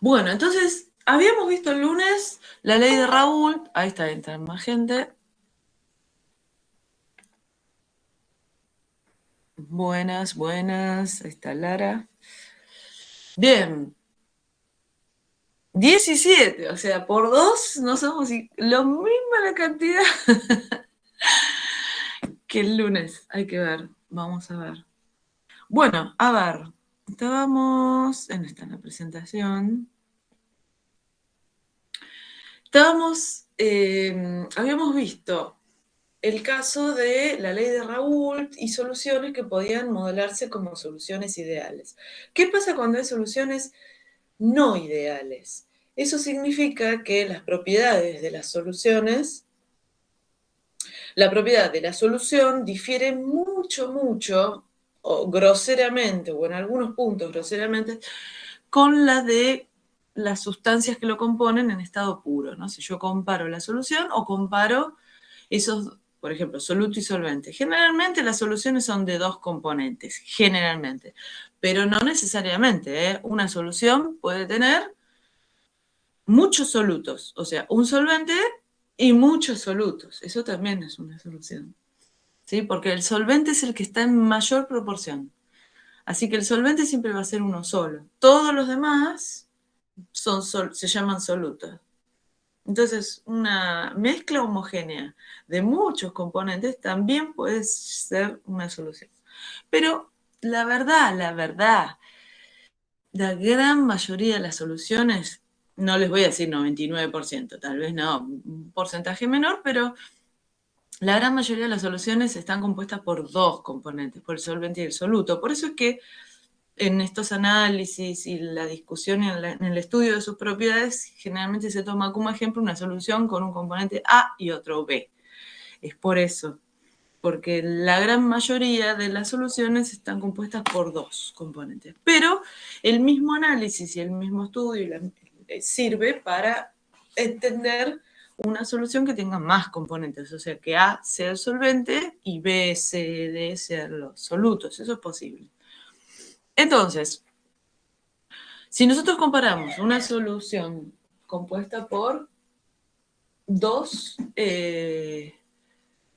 Bueno, entonces, habíamos visto el lunes la ley de Raúl. Ahí entra más gente. Buenas, buenas. Ahí está Lara. Bien. 17, o sea, por dos no somos lo misma la cantidad que el lunes. Hay que ver, vamos a ver. Bueno, a ver, estábamos en la presentación. Habíamos visto el caso de la ley de Raoult y soluciones que podían modelarse como soluciones ideales. ¿Qué pasa cuando hay soluciones no ideales? Eso significa que las propiedades de las soluciones, la propiedad de la solución difiere mucho, mucho, o groseramente, o en algunos puntos groseramente, con la de las sustancias que lo componen en estado puro, ¿no? Si yo comparo la solución o comparo esos, por ejemplo, soluto y solvente. Generalmente las soluciones son de dos componentes, generalmente, pero no necesariamente, ¿eh? Una solución puede tener muchos solutos, o sea, un solvente y muchos solutos. Eso también es una solución, ¿sí? Porque el solvente es el que está en mayor proporción. Así que el solvente siempre va a ser uno solo. Todos los demás se llaman solutos. Entonces, una mezcla homogénea de muchos componentes también puede ser una solución. Pero la gran mayoría de las soluciones, no les voy a decir 99%, tal vez no, un porcentaje menor, pero la gran mayoría de las soluciones están compuestas por dos componentes, por el solvente y el soluto. Por eso es que en estos análisis y la discusión en el estudio de sus propiedades, generalmente se toma como ejemplo una solución con un componente A y otro B. Es por eso, porque la gran mayoría de las soluciones están compuestas por dos componentes. Pero el mismo análisis y el mismo estudio sirve para entender una solución que tenga más componentes, o sea, que A sea el solvente y B, C, D sean los solutos. Eso es posible. Entonces, si nosotros comparamos una solución compuesta dos,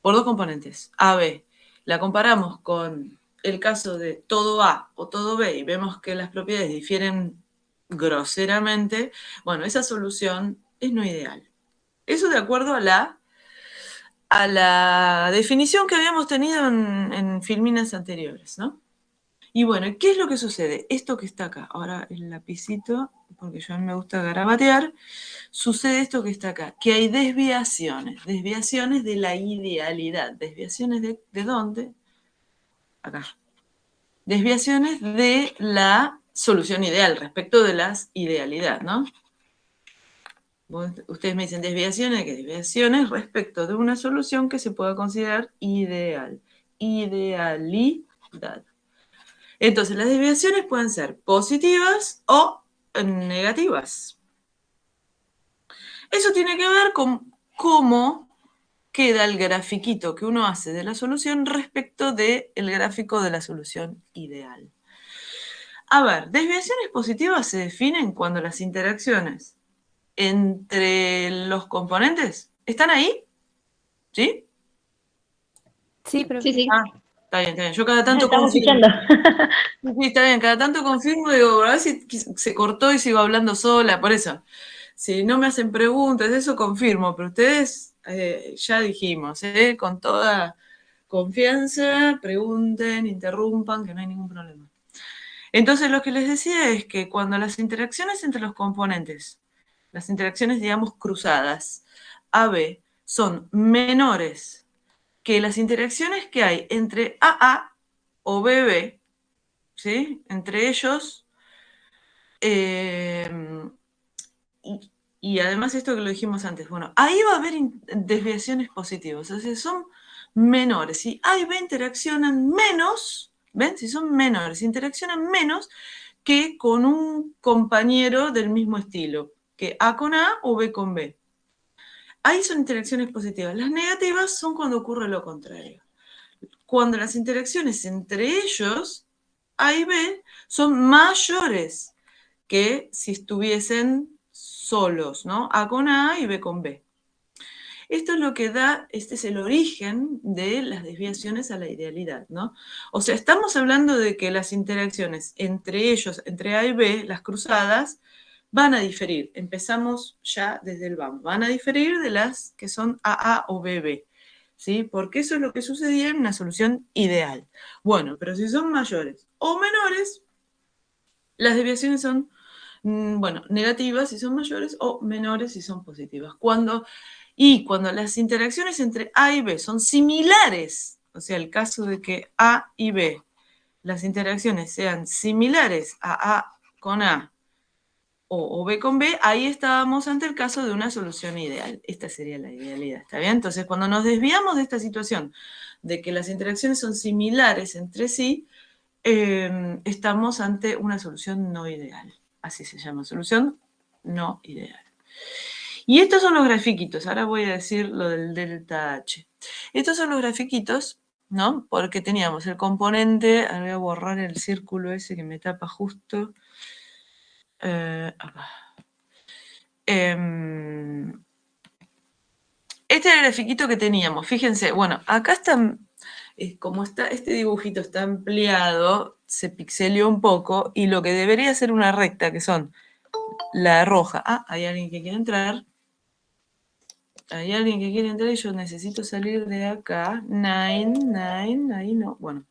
por dos componentes, A, B, la comparamos con el caso de todo A o todo B y vemos que las propiedades difieren groseramente, bueno, esa solución es no ideal. Eso de acuerdo a la definición que habíamos tenido en filminas anteriores, ¿no? Y bueno, ¿qué es lo que sucede? Esto que está acá, ahora el lapicito, porque yo a mí me gusta garabatear, sucede esto que está acá, que hay desviaciones de la idealidad. ¿Desviaciones de dónde? Acá. Desviaciones de la solución ideal respecto de las idealidad, ¿no? Ustedes me dicen desviaciones, ¿de qué? Desviaciones respecto de una solución que se pueda considerar ideal. Idealidad. Entonces, las desviaciones pueden ser positivas o negativas. Eso tiene que ver con cómo queda el grafiquito que uno hace de la solución respecto del gráfico de la solución ideal. A ver, desviaciones positivas se definen cuando las interacciones entre los componentes están ahí, ¿sí? Sí, Sí, profe. sí. Ah, está bien, está bien. Yo cada tanto Estamos confirmo. escuchando. Sí, está bien, cada tanto confirmo, digo, a ver si se cortó y sigo hablando sola, por eso. Si no me hacen preguntas, eso confirmo, pero ustedes ya dijimos, con toda confianza, pregunten, interrumpan, que no hay ningún problema. Entonces, lo que les decía es que cuando las interacciones entre los componentes, las interacciones, digamos, cruzadas, AB, son menores que las interacciones que hay entre AA o BB, ¿sí? Entre ellos, y además esto que lo dijimos antes, bueno, ahí va a haber desviaciones positivas, o sea, son menores. Si A y B interaccionan menos, ¿ven? Si son menores, interaccionan menos que con un compañero del mismo estilo, que A con A o B con B. Ahí son interacciones positivas. Las negativas son cuando ocurre lo contrario. Cuando las interacciones entre ellos, A y B, son mayores que si estuviesen solos, ¿no? A con A y B con B. Esto es lo que da, este es el origen de las desviaciones a la idealidad, ¿no? O sea, estamos hablando de que las interacciones entre ellos, entre A y B, las cruzadas, van a diferir. Empezamos ya desde el vamos. Van a diferir de las que son AA o BB, ¿sí? Porque eso es lo que sucedía en una solución ideal. Bueno, pero si son mayores o menores, las desviaciones son, bueno, negativas si son mayores o menores si son positivas. Cuando las interacciones entre A y B son similares, o sea, el caso de que A y B, las interacciones sean similares a A con A o B con B, ahí estábamos ante el caso de una solución ideal. Esta sería la idealidad, ¿está bien? Entonces, cuando nos desviamos de esta situación de que las interacciones son similares entre sí, estamos ante una solución no ideal. Así se llama, solución no ideal. Y estos son los grafiquitos. Ahora voy a decir lo del delta H. Estos son los grafiquitos, ¿no? Porque teníamos el componente, ahora voy a borrar el círculo ese que me tapa justo. Acá. Este era el grafiquito que teníamos. Fíjense, bueno, acá está, como está, este dibujito está ampliado, se pixeleó un poco, y lo que debería ser una recta, que son la roja. Ah, hay alguien que quiere entrar. Hay alguien que quiere entrar y yo necesito salir de acá. Nine, ahí no. Bueno,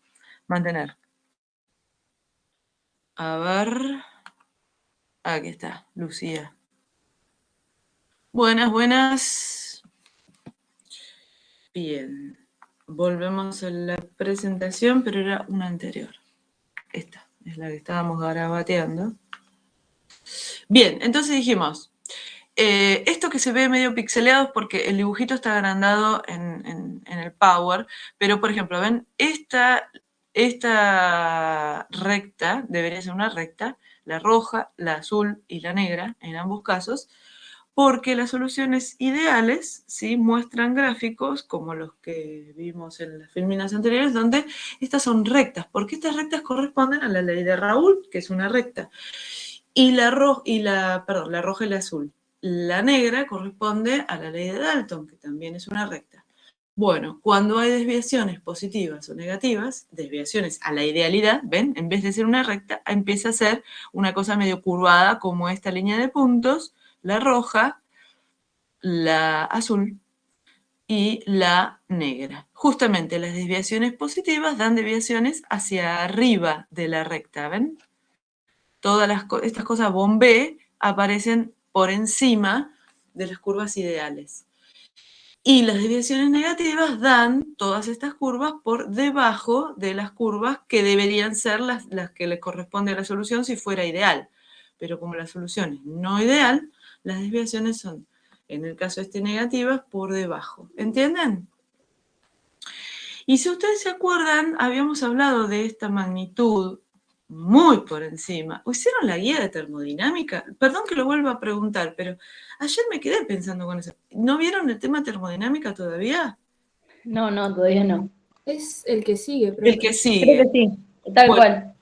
mantener. A ver. Aquí está, Lucía. Buenas, buenas. Bien. Volvemos a la presentación, pero era una anterior. Esta es la que estábamos garabateando. Bien, entonces dijimos, esto que se ve medio pixeleado es porque el dibujito está agrandado en el Power, pero por ejemplo, ven, esta recta debería ser una recta, la roja, la azul y la negra en ambos casos, porque las soluciones ideales, ¿sí?, muestran gráficos como los que vimos en las filminas anteriores, donde estas son rectas, porque estas rectas corresponden a la ley de Raoult, que es una recta, y la roja y la azul. La negra corresponde a la ley de Dalton, que también es una recta. Bueno, cuando hay desviaciones positivas o negativas, desviaciones a la idealidad, ¿ven? En vez de ser una recta, empieza a ser una cosa medio curvada, como esta línea de puntos, la roja, la azul y la negra. Justamente las desviaciones positivas dan desviaciones hacia arriba de la recta, ¿ven? Todas estas cosas bombé aparecen por encima de las curvas ideales. Y las desviaciones negativas dan todas estas curvas por debajo de las curvas que deberían ser las que le corresponde a la solución si fuera ideal. Pero como la solución es no ideal, las desviaciones son, en el caso este, negativas por debajo. ¿Entienden? Y si ustedes se acuerdan, habíamos hablado de esta magnitud muy por encima. ¿Hicieron la guía de termodinámica? Perdón que lo vuelva a preguntar, pero ayer me quedé pensando con eso. ¿No vieron el tema termodinámica todavía? No, todavía no. Es el que sigue, El profe. que sigue. Creo que sí, tal Bueno, cual.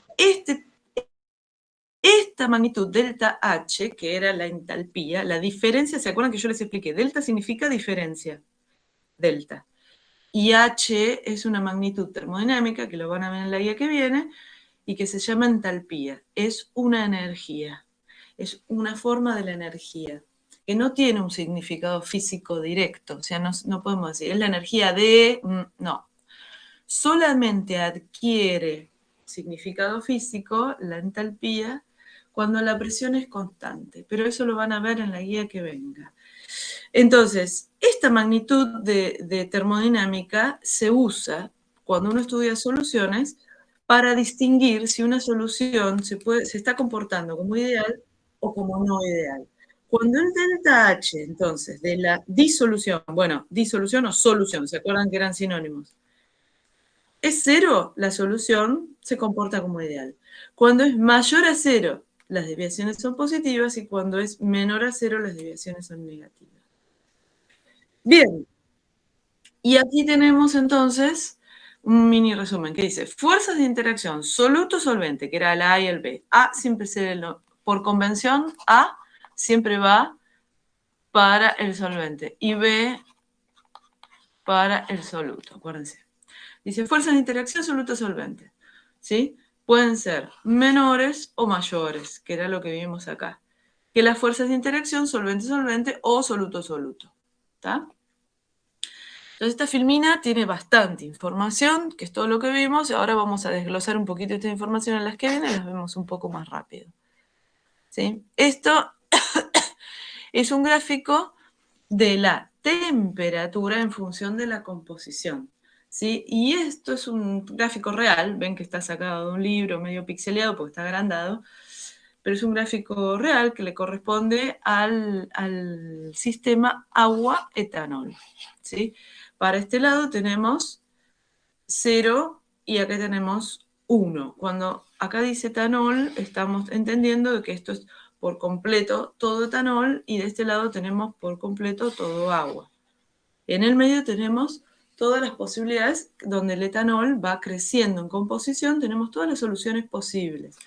Esta magnitud delta H, que era la entalpía, la diferencia, ¿se acuerdan que yo les expliqué? Delta significa diferencia. Delta. Y H es una magnitud termodinámica, que lo van a ver en la guía que viene, y que se llama entalpía. Es una energía, es una forma de la energía, que no tiene un significado físico directo, o sea, no podemos decir, es la energía de, no. Solamente adquiere significado físico la entalpía cuando la presión es constante, pero eso lo van a ver en la guía que venga. Entonces, esta magnitud de termodinámica se usa cuando uno estudia soluciones para distinguir si una solución se está comportando como ideal o como no ideal. Cuando el delta H, entonces, de la disolución, bueno, disolución o solución, ¿se acuerdan que eran sinónimos? Es cero, la solución se comporta como ideal. Cuando es mayor a cero, las desviaciones son positivas, y cuando es menor a cero, las desviaciones son negativas. Bien, y aquí tenemos entonces un mini resumen que dice: fuerzas de interacción soluto-solvente, que era la A y el B. A siempre por convención, A siempre va para el solvente y B para el soluto, acuérdense. Dice, fuerzas de interacción soluto-solvente, ¿sí? Pueden ser menores o mayores, que era lo que vimos acá. Que las fuerzas de interacción solvente-solvente o soluto-soluto, ¿está? Entonces esta filmina tiene bastante información, que es todo lo que vimos, y ahora vamos a desglosar un poquito esta información en las que vienen, las vemos un poco más rápido, ¿sí? Esto es un gráfico de la temperatura en función de la composición, ¿sí? Y esto es un gráfico real, ven que está sacado de un libro medio pixeleado porque está agrandado, pero es un gráfico real que le corresponde al sistema agua-etanol, ¿sí? Para este lado tenemos 0 y acá tenemos 1. Cuando acá dice etanol, estamos entendiendo de que esto es por completo todo etanol y de este lado tenemos por completo todo agua. En el medio tenemos todas las posibilidades donde el etanol va creciendo en composición, tenemos todas las soluciones posibles.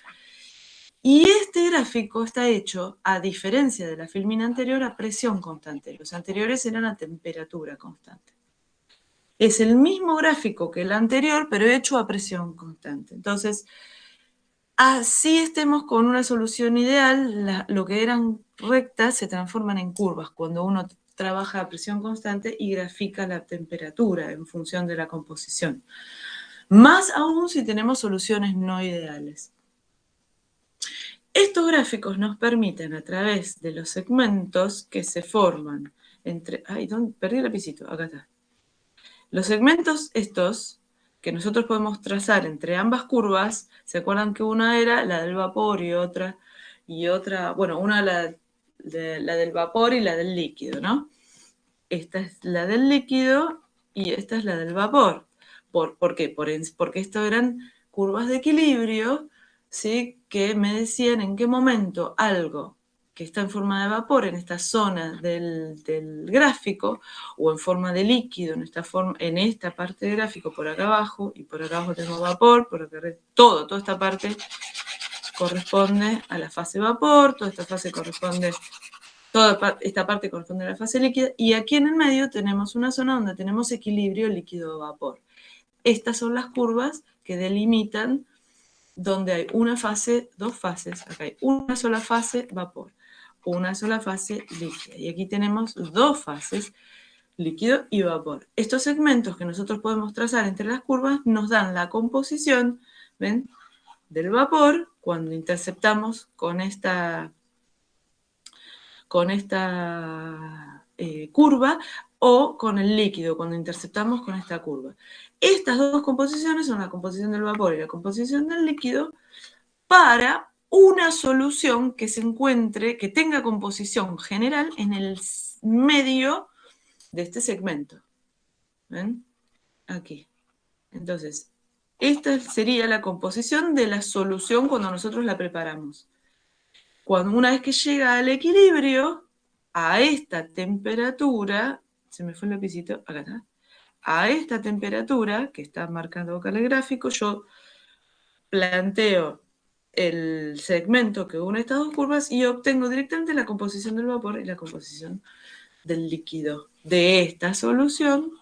Y este gráfico está hecho, a diferencia de la filmina anterior, a presión constante. Los anteriores eran a temperatura constante. Es el mismo gráfico que el anterior, pero hecho a presión constante. Entonces, así estemos con una solución ideal, lo que eran rectas se transforman en curvas cuando uno trabaja a presión constante y grafica la temperatura en función de la composición. Más aún si tenemos soluciones no ideales. Estos gráficos nos permiten, a través de los segmentos que se forman entre... Ay, perdí el lapicito, acá está. Los segmentos estos, que nosotros podemos trazar entre ambas curvas, ¿se acuerdan que una era la del vapor y otra, bueno, una la del vapor y la del líquido, ¿no? Esta es la del líquido y esta es la del vapor. ¿Por qué? Porque esto eran curvas de equilibrio, ¿sí? Que me decían en qué momento algo que está en forma de vapor en esta zona del gráfico o en forma de líquido en esta parte del gráfico por acá abajo, y por acá abajo tengo vapor, por acá toda esta parte corresponde a la fase vapor, toda esta fase corresponde... Toda esta parte corresponde a la fase líquida y aquí en el medio tenemos una zona donde tenemos equilibrio líquido-vapor. Estas son las curvas que delimitan donde hay una fase, dos fases. Acá hay una sola fase vapor, una sola fase líquida. Y aquí tenemos dos fases, líquido y vapor. Estos segmentos que nosotros podemos trazar entre las curvas nos dan la composición, ¿ven?, del vapor cuando interceptamos con esta curva o con el líquido cuando interceptamos con esta curva. Estas dos composiciones son la composición del vapor y la composición del líquido para una solución que se encuentre, que tenga composición general en el medio de este segmento. ¿Ven? Aquí. Entonces, esta sería la composición de la solución cuando nosotros la preparamos. Una vez que llega al equilibrio, a esta temperatura, se me fue el lapicito, acá está, a esta temperatura, que está marcando acá en el gráfico, yo planteo el segmento que une estas dos curvas y obtengo directamente la composición del vapor y la composición del líquido de esta solución,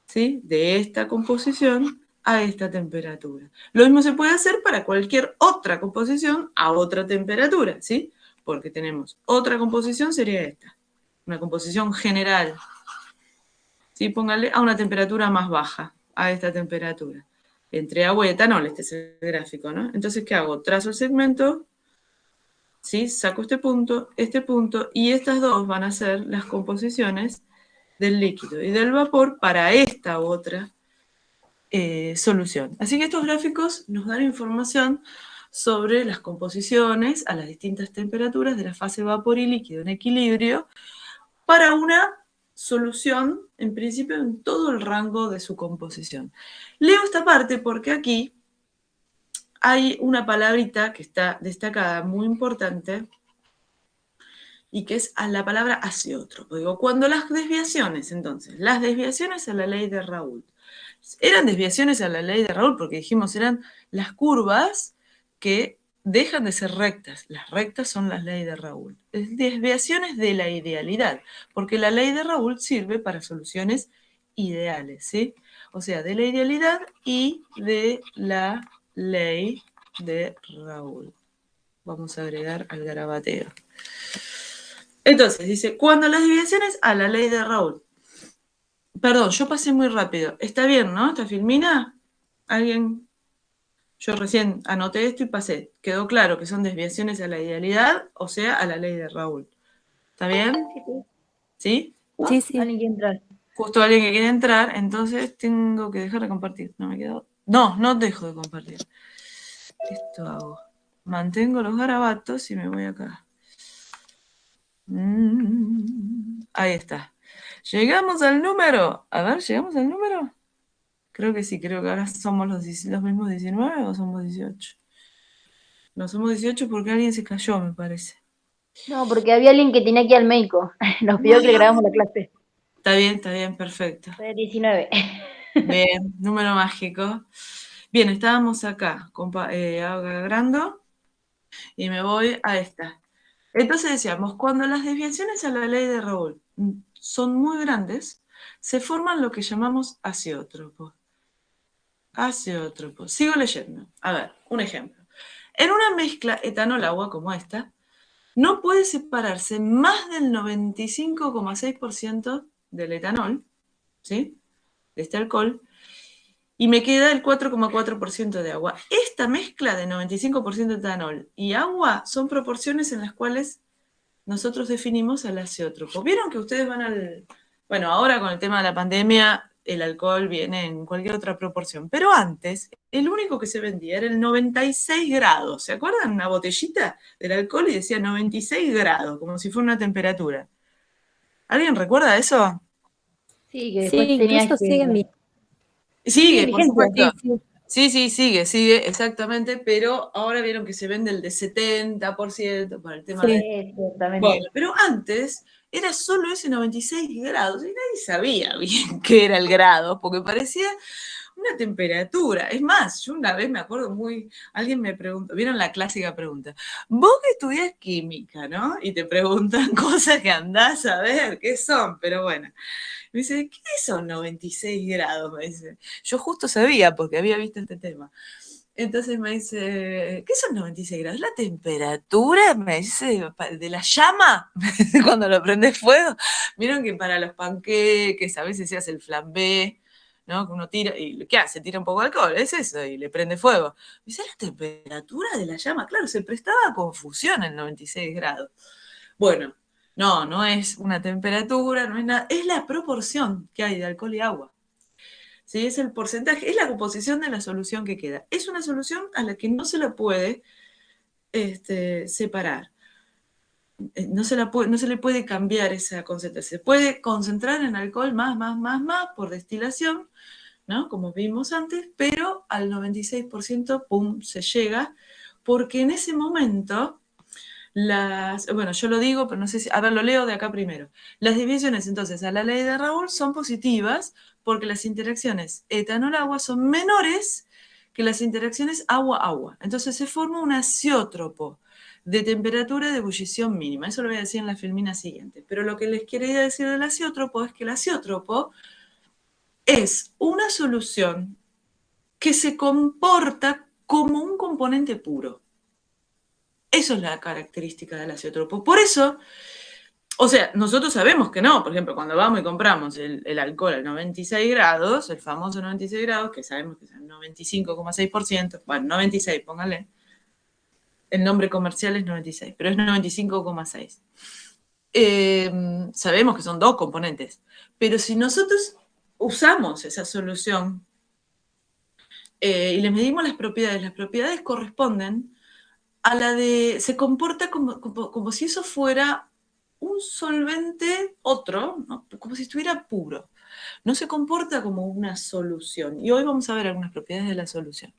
¿sí?, de esta composición a esta temperatura. Lo mismo se puede hacer para cualquier otra composición a otra temperatura, ¿sí? Porque tenemos otra composición, sería esta, una composición general, ¿sí? Póngale a una temperatura más baja, a esta temperatura, entre agua y etanol, este es el gráfico, ¿no? Entonces, ¿qué hago? Trazo el segmento, ¿sí? Saco este punto, y estas dos van a ser las composiciones del líquido y del vapor para esta otra solución. Así que estos gráficos nos dan información sobre las composiciones a las distintas temperaturas de la fase vapor y líquido en equilibrio para una solución, en principio, en todo el rango de su composición. Leo esta parte porque aquí hay una palabrita que está destacada, muy importante, y que es la palabra asiótropo. Digo, cuando las desviaciones, entonces, las desviaciones a la ley de Raoult, eran desviaciones a la ley de Raoult porque dijimos eran las curvas que dejan de ser rectas. Las rectas son las leyes de Raoult. Desviaciones de la idealidad, porque la ley de Raoult sirve para soluciones ideales, ¿sí? O sea, de la idealidad y de la ley de Raoult. Vamos a agregar al garabateo. Entonces, dice, cuando las desviaciones a la ley de Raoult. Perdón, yo pasé muy rápido. Está bien, ¿no? ¿Esta filmina? ¿Alguien? Yo recién anoté esto y pasé. Quedó claro que son desviaciones a la idealidad, o sea, a la ley de Raoult. ¿Está bien? ¿Sí? Sí, sí. Alguien quiere entrar. Justo alguien que quiere entrar, entonces tengo que dejar de compartir. No me quedo. No, no dejo de compartir. Esto hago. Mantengo los garabatos y me voy acá. Ahí está. Llegamos al número. A ver, ¿llegamos al número? Creo que sí, creo que ahora somos los mismos 19 o somos 18. No somos 18 porque alguien se cayó, me parece. No, porque había alguien que tenía que ir al médico. Nos pidió que le grabamos la clase. Está bien, perfecto. Fue 19. Bien, número mágico. Bien, estábamos acá agarrando y me voy a esta. Entonces decíamos, cuando las desviaciones a la ley de Raoult son muy grandes, se forman lo que llamamos azeótropos. Azeótropos. Sigo leyendo. A ver, un ejemplo. En una mezcla etanol-agua como esta, no puede separarse más del 95,6% del etanol, ¿sí? De este alcohol, y me queda el 4,4% de agua. Esta mezcla de 95% de etanol y agua son proporciones en las cuales nosotros definimos al azeótropo. ¿Vieron que ustedes van al... Bueno, ahora con el tema de la pandemia, el alcohol viene en cualquier otra proporción, pero antes el único que se vendía era el 96 grados. ¿Se acuerdan? Una botellita del alcohol y decía 96 grados, como si fuera una temperatura. ¿Alguien recuerda eso? Sí, que Sí, después tenías incluso que... siguen Sigue Sigue, por vigente. supuesto. sí. Sí, sigue, exactamente, pero ahora vieron que se vende el de 70% por el tema de... Sí. Bueno, Exactamente. pero antes era solo ese 96 grados y nadie sabía bien qué era el grado, porque parecía una temperatura. Es más, yo una vez me acuerdo alguien me preguntó, vieron la clásica pregunta, vos que estudiás química, ¿no? Y te preguntan cosas que andás a ver qué son, pero bueno. Me dice, ¿qué son 96 grados? Me dice. Yo justo sabía porque había visto este tema. Entonces me dice, ¿qué son 96 grados? La temperatura, me dice, de la llama, cuando lo prendes fuego. Vieron que para los panqueques a veces se hace el flambé, ¿no? Que uno tira, ¿y qué hace? Tira un poco de alcohol, es eso, y le prende fuego. Me dice, la temperatura de la llama, claro, se prestaba a confusión en 96 grados. Bueno, no es una temperatura, no es nada, es la proporción que hay de alcohol y agua. ¿Sí? Es el porcentaje, es la composición de la solución que queda. Es una solución a la que no se la puede separar. No se le puede cambiar esa concentración. Se puede concentrar en alcohol más por destilación, ¿no? Como vimos antes, pero al 96%, ¡pum!, se llega, porque en ese momento bueno, yo lo digo, pero no sé si, a ver, lo leo de acá primero. Las divisiones, entonces, a la ley de Raoult son positivas porque las interacciones etanol-agua son menores que las interacciones agua-agua. Entonces se forma un azeótropo de temperatura de ebullición mínima. Eso lo voy a decir en la filmina siguiente. Pero lo que les quería decir del azeótropo es que el azeótropo es una solución que se comporta como un componente puro. Eso es la característica del azeótropo. Por eso, o sea, nosotros sabemos que no. Por ejemplo, cuando vamos y compramos el alcohol al 96 grados, el famoso 96 grados, que sabemos que es el 95,6%, bueno, 96, póngale. El nombre comercial es 96, pero es 95,6. Sabemos que son dos componentes. Pero si nosotros usamos esa solución y le medimos las propiedades corresponden a la de, se comporta como si eso fuera un solvente otro, ¿no? Como si estuviera puro. No se comporta como una solución. Y hoy vamos a ver algunas propiedades de la solución.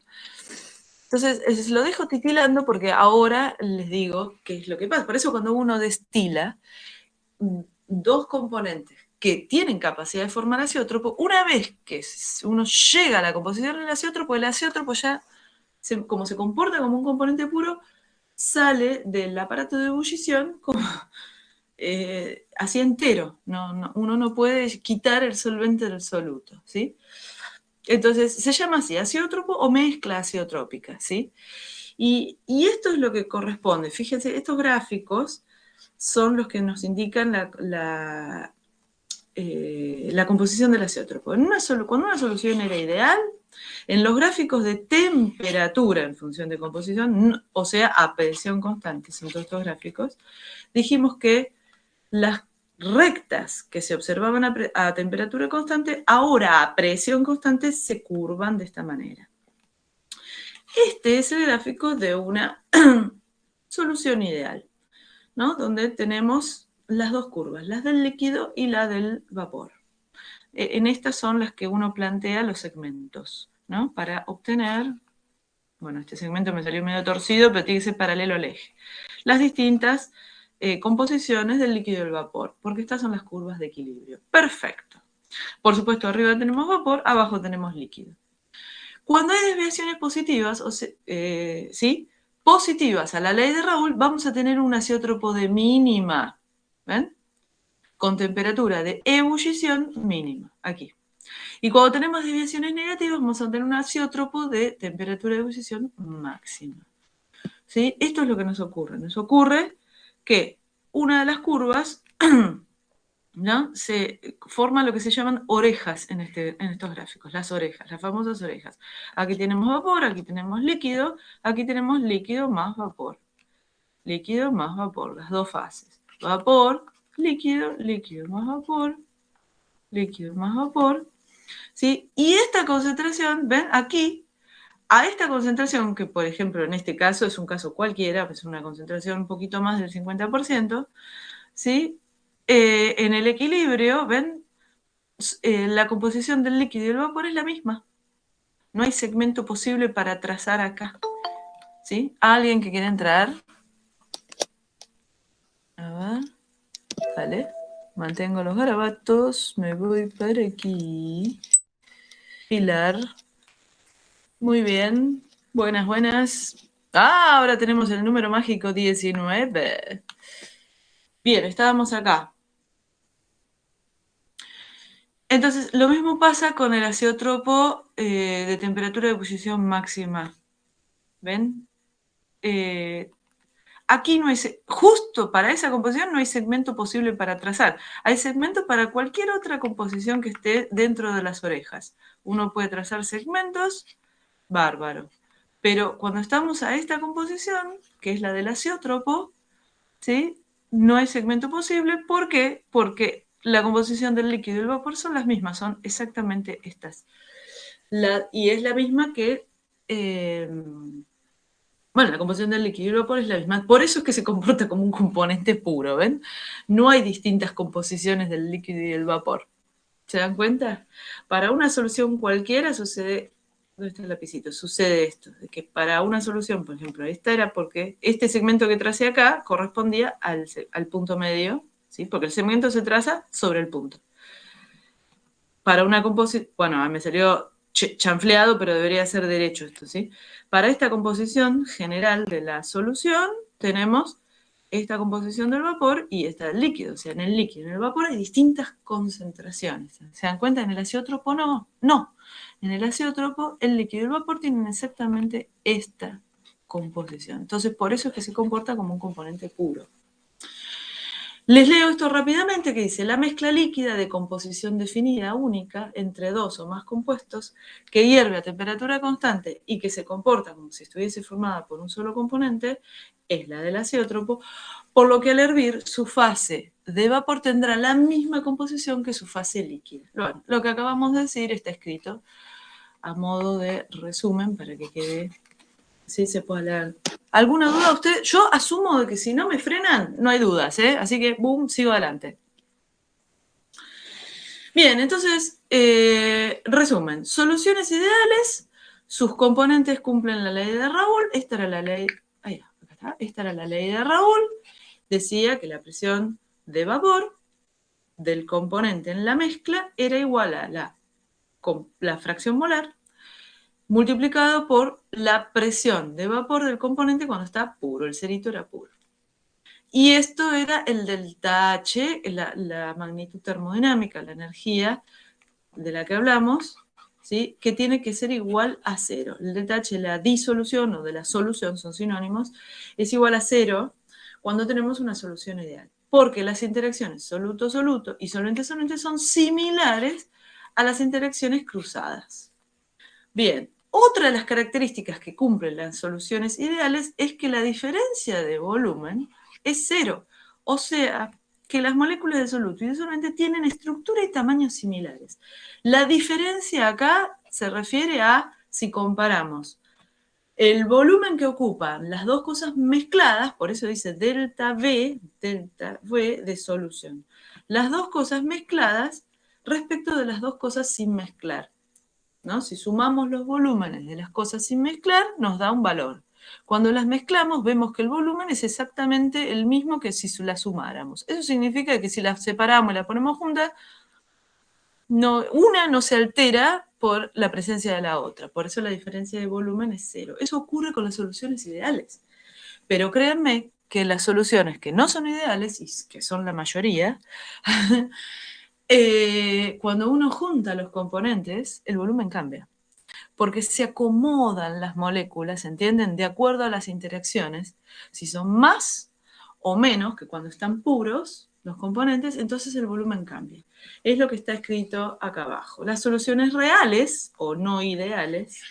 Entonces, lo dejo titilando porque ahora les digo qué es lo que pasa. Por eso cuando uno destila dos componentes que tienen capacidad de formar azeótropo, una vez que uno llega a la composición del azeótropo, el azeótropo ya, como se comporta como un componente puro, sale del aparato de ebullición como así entero. Uno no puede quitar el solvente del soluto, ¿sí? Entonces, se llama así, azeótropo o mezcla azeotrópica, ¿sí? Y esto es lo que corresponde. Fíjense, estos gráficos son los que nos indican la composición del azeótropo. Cuando una solución era ideal, en los gráficos de temperatura en función de composición, o sea, a presión constante, son todos estos gráficos, dijimos que las rectas que se observaban a temperatura constante, ahora a presión constante se curvan de esta manera. Este es el gráfico de una solución ideal, ¿no? Donde tenemos las dos curvas, las del líquido y la del vapor. En estas son las que uno plantea los segmentos, ¿no? Para obtener, bueno, este segmento me salió medio torcido, pero tiene que ser paralelo al eje. Las distintas composiciones del líquido y del vapor, porque estas son las curvas de equilibrio. Perfecto. Por supuesto, arriba tenemos vapor, abajo tenemos líquido. Cuando hay desviaciones positivas, ¿sí? Positivas a la ley de Raoult, vamos a tener un azeótropo de mínima, ¿ven? Con temperatura de ebullición mínima, aquí. Y cuando tenemos desviaciones negativas, vamos a tener un azeótropo de temperatura de ebullición máxima. ¿Sí? Esto es lo que nos ocurre. Nos ocurre que una de las curvas, ¿no? Se forma lo que se llaman orejas en estos gráficos, las orejas, las famosas orejas. Aquí tenemos vapor, aquí tenemos líquido, aquí tenemos líquido más vapor. Líquido más vapor, las dos fases. Vapor, líquido, líquido más vapor, líquido más vapor. ¿Sí? Y esta concentración, ven, aquí, a esta concentración, que por ejemplo en este caso es un caso cualquiera, es una concentración un poquito más del 50%, ¿sí? En el equilibrio, ven, la composición del líquido y el vapor es la misma. No hay segmento posible para trazar acá. ¿Sí? ¿Alguien que quiera entrar? A ver, vale. Mantengo los garabatos, me voy para aquí. Pilar. Muy bien. Buenas, buenas. Ah, ahora tenemos el número mágico 19. Bien, estábamos acá. Entonces, lo mismo pasa con el azeótropo de temperatura de ebullición máxima. ¿Ven? Aquí no hay, justo para esa composición no hay segmento posible para trazar. Hay segmento para cualquier otra composición que esté dentro de las orejas. Uno puede trazar segmentos, bárbaro. Pero cuando estamos a esta composición, que es la del azeótropo, ¿sí? No hay segmento posible. ¿Por qué? Porque la composición del líquido y el vapor son las mismas, son exactamente estas. Y es la misma que... bueno, la composición del líquido y el vapor es la misma. Por eso es que se comporta como un componente puro, ¿ven? No hay distintas composiciones del líquido y del vapor. ¿Se dan cuenta? Para una solución cualquiera sucede... ¿Dónde está el lapicito? Sucede esto, de que para una solución, por ejemplo, esta era porque este segmento que tracé acá correspondía al punto medio, ¿sí? Porque el segmento se traza sobre el punto. Para una composición... Bueno, me salió chanfleado, pero debería ser derecho esto, ¿sí? Para esta composición general de la solución tenemos esta composición del vapor y esta del líquido. O sea, en el líquido y en el vapor hay distintas concentraciones. ¿Se dan cuenta? En el azeótropo no. No. En el azeótropo el líquido y el vapor tienen exactamente esta composición. Entonces, por eso es que se comporta como un componente puro. Les leo esto rápidamente que dice: la mezcla líquida de composición definida única entre dos o más compuestos que hierve a temperatura constante y que se comporta como si estuviese formada por un solo componente es la del azeótropo, por lo que al hervir su fase de vapor tendrá la misma composición que su fase líquida. Bueno, lo que acabamos de decir está escrito a modo de resumen para que quede... Sí, se puede leer. ¿Alguna duda usted? Yo asumo de que si no me frenan, no hay dudas, ¿eh? Así que, boom, sigo adelante. Bien, entonces, resumen. Soluciones ideales, sus componentes cumplen la ley de Raoult. Esta era la ley, acá está. Esta era la ley de Raoult. Decía que la presión de vapor del componente en la mezcla era igual a la fracción molar multiplicado por la presión de vapor del componente cuando está puro, el cerito era puro. Y esto era el delta H, la magnitud termodinámica, la energía de la que hablamos, ¿sí? Que tiene que ser igual a 0. El delta H de la disolución o de la solución, son sinónimos, es igual a 0 cuando tenemos una solución ideal. Porque las interacciones soluto-soluto y solvente-solvente son similares a las interacciones cruzadas. Bien, otra de las características que cumplen las soluciones ideales es que la diferencia de volumen es 0. O sea, que las moléculas de soluto y de solvente tienen estructura y tamaños similares. La diferencia acá se refiere a si comparamos el volumen que ocupan las dos cosas mezcladas, por eso dice delta V de solución. Las dos cosas mezcladas respecto de las dos cosas sin mezclar, ¿no? Si sumamos los volúmenes de las cosas sin mezclar, nos da un valor. Cuando las mezclamos, vemos que el volumen es exactamente el mismo que si las sumáramos. Eso significa que si las separamos y las ponemos juntas, una no se altera por la presencia de la otra. Por eso la diferencia de volumen es 0. Eso ocurre con las soluciones ideales. Pero créanme que las soluciones que no son ideales, y que son la mayoría, cuando uno junta los componentes, el volumen cambia. Porque se acomodan las moléculas, ¿entienden? De acuerdo a las interacciones. Si son más o menos que cuando están puros los componentes, entonces el volumen cambia. Es lo que está escrito acá abajo. Las soluciones reales o no ideales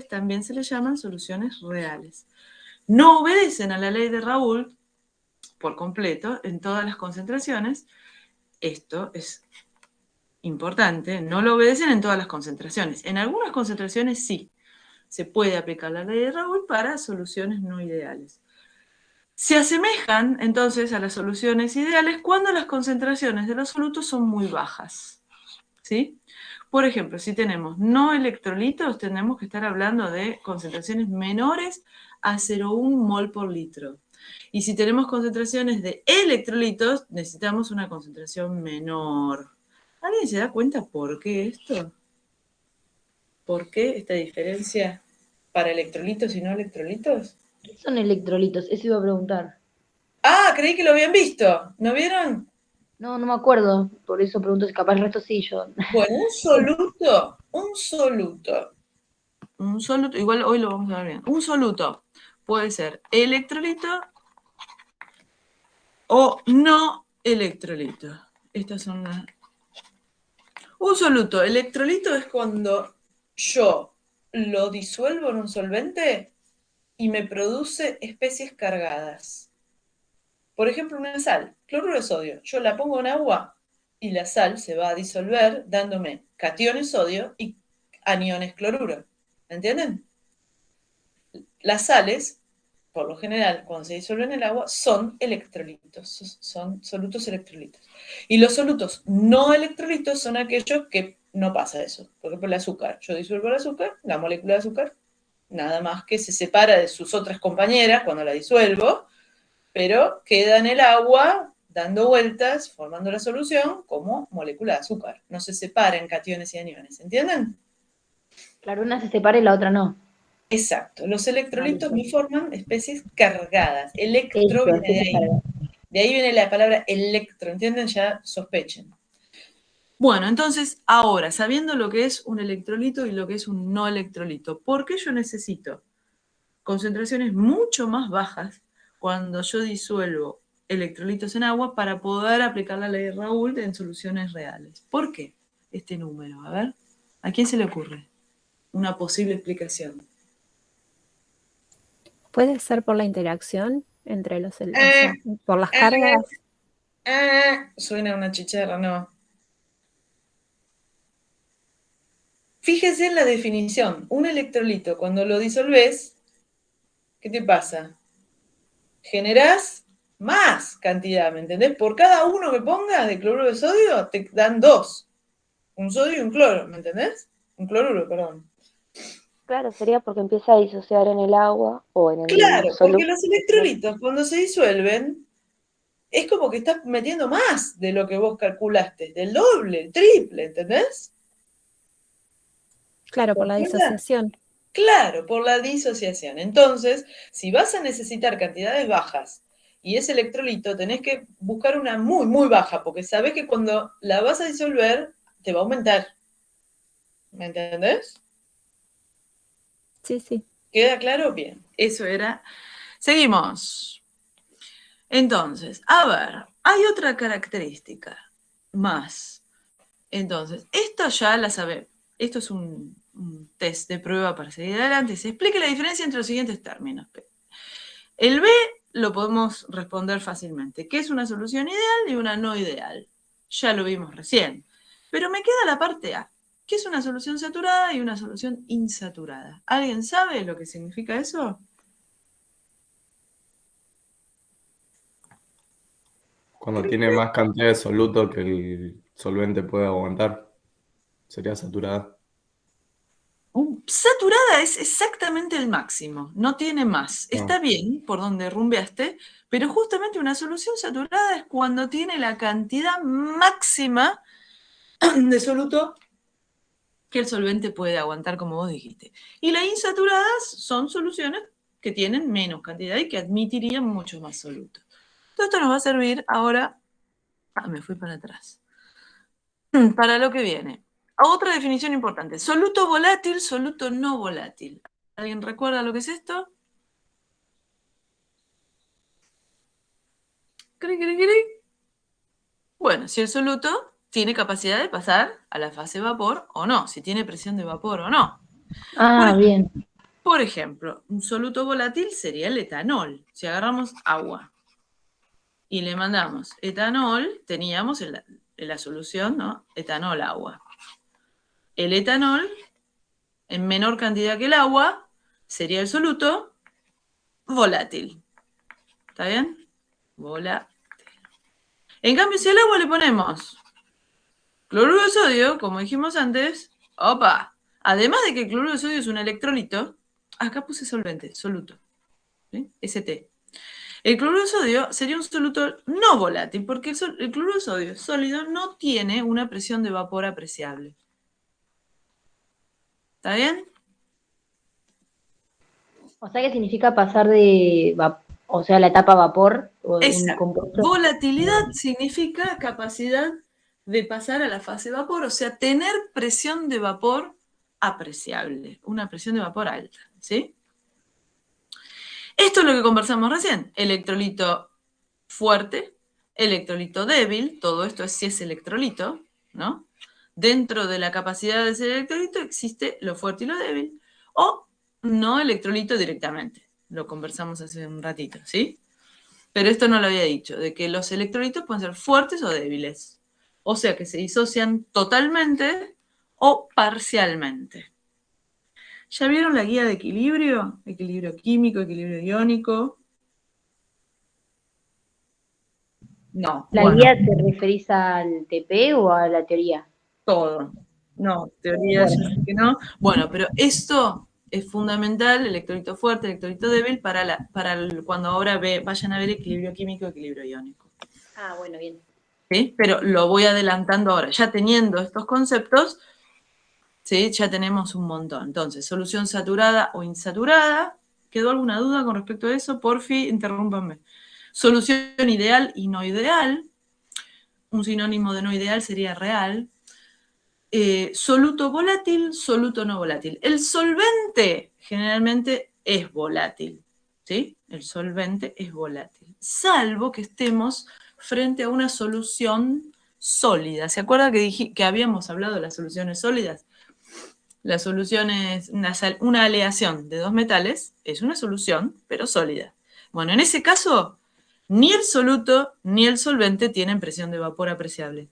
también se les llaman soluciones reales. No obedecen a la ley de Raoult por completo en todas las concentraciones. Esto es importante, no lo obedecen en todas las concentraciones. En algunas concentraciones sí, se puede aplicar la ley de Raoult para soluciones no ideales. Se asemejan entonces a las soluciones ideales cuando las concentraciones de los solutos son muy bajas, ¿sí? Por ejemplo, si tenemos no electrolitos, tenemos que estar hablando de concentraciones menores a 0,1 mol por litro. Y si tenemos concentraciones de electrolitos, necesitamos una concentración menor. ¿Alguien se da cuenta por qué esto? ¿Por qué esta diferencia para electrolitos y no electrolitos? ¿Qué son electrolitos? Eso iba a preguntar. Ah, creí que lo habían visto. ¿No vieron? No, no me acuerdo, por eso pregunto si capaz el resto sí, yo. Bueno, un soluto, igual hoy lo vamos a ver bien. Un soluto puede ser electrolito o no electrolito. Estas son las... Un soluto electrolito es cuando yo lo disuelvo en un solvente y me produce especies cargadas. Por ejemplo, una sal, cloruro de sodio. Yo la pongo en agua y la sal se va a disolver dándome cationes sodio y aniones cloruro. ¿Entienden? Las sales, por lo general, cuando se disuelven en el agua, son electrolitos, son solutos electrolitos. Y los solutos no electrolitos son aquellos que no pasa eso. Por ejemplo, el azúcar. Yo disuelvo el azúcar, la molécula de azúcar, nada más que se separa de sus otras compañeras cuando la disuelvo, pero queda en el agua dando vueltas, formando la solución como molécula de azúcar. No se separa en cationes y aniones, ¿entienden? Claro, una se separa y la otra no. Exacto. Los electrolitos Vale, no forman especies cargadas. Electro eso, viene de especies ahí. cargadas. De ahí viene la palabra electro, ¿entienden? Ya sospechen. Bueno, entonces, ahora, sabiendo lo que es un electrolito y lo que es un no electrolito, ¿por qué yo necesito concentraciones mucho más bajas cuando yo disuelvo electrolitos en agua para poder aplicar la ley de Raoult en soluciones reales? ¿Por qué este número? A ver, ¿a quién se le ocurre una posible explicación? Puede ser por la interacción entre o Eh, sea, por las cargas. Suena una chicharra, no. Fíjese en la definición. Un electrolito, cuando lo disolvés, ¿qué te pasa? Generás más cantidad, ¿me entendés? Por cada uno que pongas de cloruro de sodio, te dan dos. Un sodio y un cloro, ¿me entendés? Un cloruro, perdón. Claro, sería porque empieza a disociar en el agua o en el Claro, porque soluto. los electrolitos cuando se disuelven, es como que estás metiendo más de lo que vos calculaste, del doble, el triple, ¿entendés? Claro, por la ¿Verdad? disociación. Claro, por la disociación. Entonces, si vas a necesitar cantidades bajas y ese electrolito, tenés que buscar una muy, muy baja, porque sabés que cuando la vas a disolver, te va a aumentar. ¿Me entendés? Sí, sí. ¿Queda claro? Bien. Eso era. Seguimos. Entonces, a ver, hay otra característica más. Entonces, esto ya la sabemos. Esto es un test de prueba para seguir adelante. Se explique la diferencia entre los siguientes términos. El B lo podemos responder fácilmente. ¿Qué es una solución ideal y una no ideal? Ya lo vimos recién. Pero me queda la parte A. ¿Qué es una solución saturada y una solución insaturada? ¿Alguien sabe lo que significa eso? Cuando tiene más cantidad de soluto que el solvente puede aguantar, sería saturada. Saturada es exactamente el máximo, no tiene más. Ah, Está bien por donde rumbeaste, pero justamente una solución saturada es cuando tiene la cantidad máxima de soluto que el solvente puede aguantar, como vos dijiste. Y las insaturadas son soluciones que tienen menos cantidad y que admitirían mucho más soluto. Todo esto nos va a servir ahora, me fui para atrás, para lo que viene. Otra definición importante, soluto volátil, soluto no volátil. ¿Alguien recuerda lo que es esto? Cri, cri, cri. Bueno, si el soluto tiene capacidad de pasar a la fase vapor o no, si tiene presión de vapor o no. Ah, bien. Por ejemplo, un soluto volátil sería el etanol. Si agarramos agua y le mandamos etanol, teníamos en la solución, ¿no? Etanol, agua. El etanol, en menor cantidad que el agua, sería el soluto volátil. ¿Está bien? Volátil. En cambio, si al agua le ponemos cloruro de sodio, como dijimos antes, opa, además de que el cloruro de sodio es un electrolito, acá puse solvente, soluto, ¿sí? ST. El cloruro de sodio sería un soluto no volátil, porque el cloruro de sodio sólido no tiene una presión de vapor apreciable. ¿Está bien? O sea, ¿qué significa pasar de, o sea, la etapa vapor o un Exacto. compuesto? Volatilidad significa capacidad de pasar a la fase vapor, o sea, tener presión de vapor apreciable, una presión de vapor alta, ¿sí? Esto es lo que conversamos recién. Electrolito fuerte, electrolito débil, todo esto es si es electrolito, ¿no? Dentro de la capacidad de ese electrolito existe lo fuerte y lo débil, o no electrolito directamente. Lo conversamos hace un ratito, ¿sí? Pero esto no lo había dicho, de que los electrolitos pueden ser fuertes o débiles. O sea que se disocian totalmente o parcialmente. ¿Ya vieron la guía de equilibrio? Equilibrio químico, equilibrio iónico. No, ¿La bueno, guía te referís al TP o a la teoría? todo. No, teoría Bueno, ya sé que no. Bueno, pero esto es fundamental, electrolito fuerte, electrolito débil, cuando ahora vayan a ver equilibrio químico, equilibrio iónico. ah, bueno, bien. ¿Sí? Pero lo voy adelantando ahora. Ya teniendo estos conceptos, ¿sí? Ya tenemos un montón. Entonces, solución saturada o insaturada. ¿Quedó alguna duda con respecto a eso? Porfi, interrúmpanme. Solución ideal y no ideal. Un sinónimo de no ideal sería real. Soluto volátil, soluto no volátil. El solvente generalmente es volátil, ¿sí? El solvente es volátil, salvo que estemos frente a una solución sólida. ¿Se acuerda que habíamos hablado de las soluciones sólidas? La solución es una aleación de dos metales, es una solución, pero sólida. Bueno, en ese caso, ni el soluto ni el solvente tienen presión de vapor apreciable.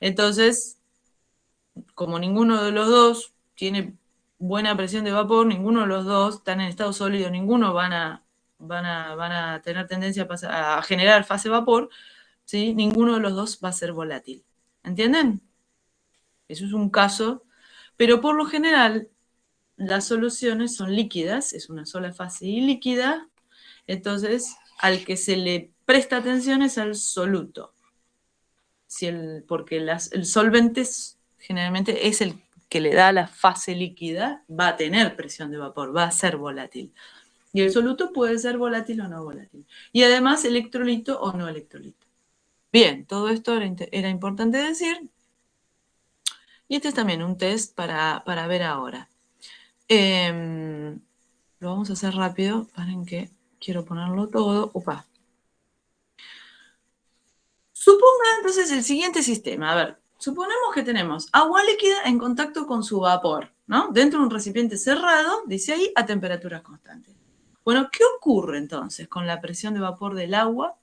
Entonces, como ninguno de los dos tiene buena presión de vapor, ninguno de los dos están en estado sólido, ninguno van a tener tendencia a generar fase vapor, ¿sí? Ninguno de los dos va a ser volátil. ¿Entienden? Eso es un caso, pero por lo general las soluciones son líquidas, es una sola fase y líquida, entonces al que se le presta atención es al soluto, porque el solvente generalmente es el que le da la fase líquida, va a tener presión de vapor, va a ser volátil. Y el soluto puede ser volátil o no volátil. Y además electrolito o no electrolito. Bien, todo esto era importante decir. Y este es también un test para ver ahora. Lo vamos a hacer rápido. Paren que quiero ponerlo todo. Opa. Suponga entonces el siguiente sistema. A ver, suponemos que tenemos agua líquida en contacto con su vapor, ¿no? Dentro de un recipiente cerrado, dice ahí, a temperaturas constantes. Bueno, ¿qué ocurre entonces con la presión de vapor del agua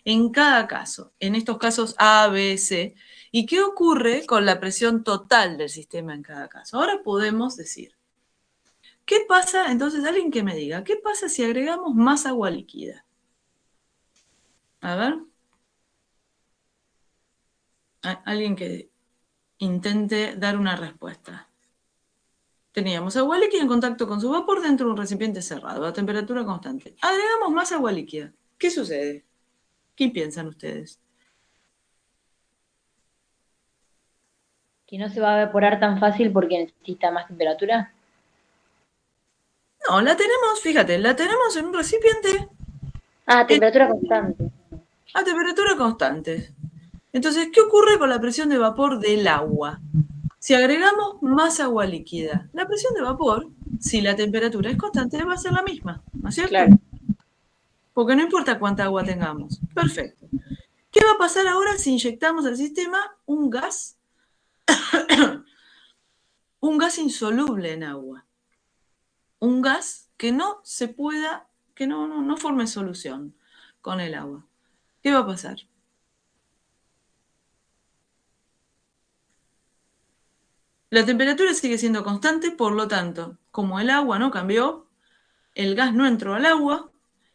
en cada caso? En estos casos A, B, C. ¿Y qué ocurre con la presión total del sistema en cada caso? Ahora podemos decir, ¿qué pasa? Entonces, alguien que me diga, ¿qué pasa si agregamos más agua líquida? A ver. Alguien que intente dar una respuesta. Teníamos agua líquida en contacto con su vapor dentro de un recipiente cerrado, a temperatura constante. Agregamos más agua líquida. ¿Qué sucede? ¿Qué piensan ustedes? Que no se va a evaporar tan fácil porque necesita más temperatura. No, la tenemos, fíjate, la tenemos en un recipiente Ah, temperatura constante. a temperatura constante. Entonces, ¿qué ocurre con la presión de vapor del agua? Si agregamos más agua líquida, la presión de vapor, si la temperatura es constante, va a ser la misma, ¿no es cierto? Claro. Porque no importa cuánta agua tengamos. Perfecto. ¿Qué va a pasar ahora si inyectamos al sistema un gas? Un gas insoluble en agua. Un gas que no se pueda, que no forme solución con el agua. ¿Qué va a pasar? La temperatura sigue siendo constante, por lo tanto, como el agua no cambió, el gas no entró al agua,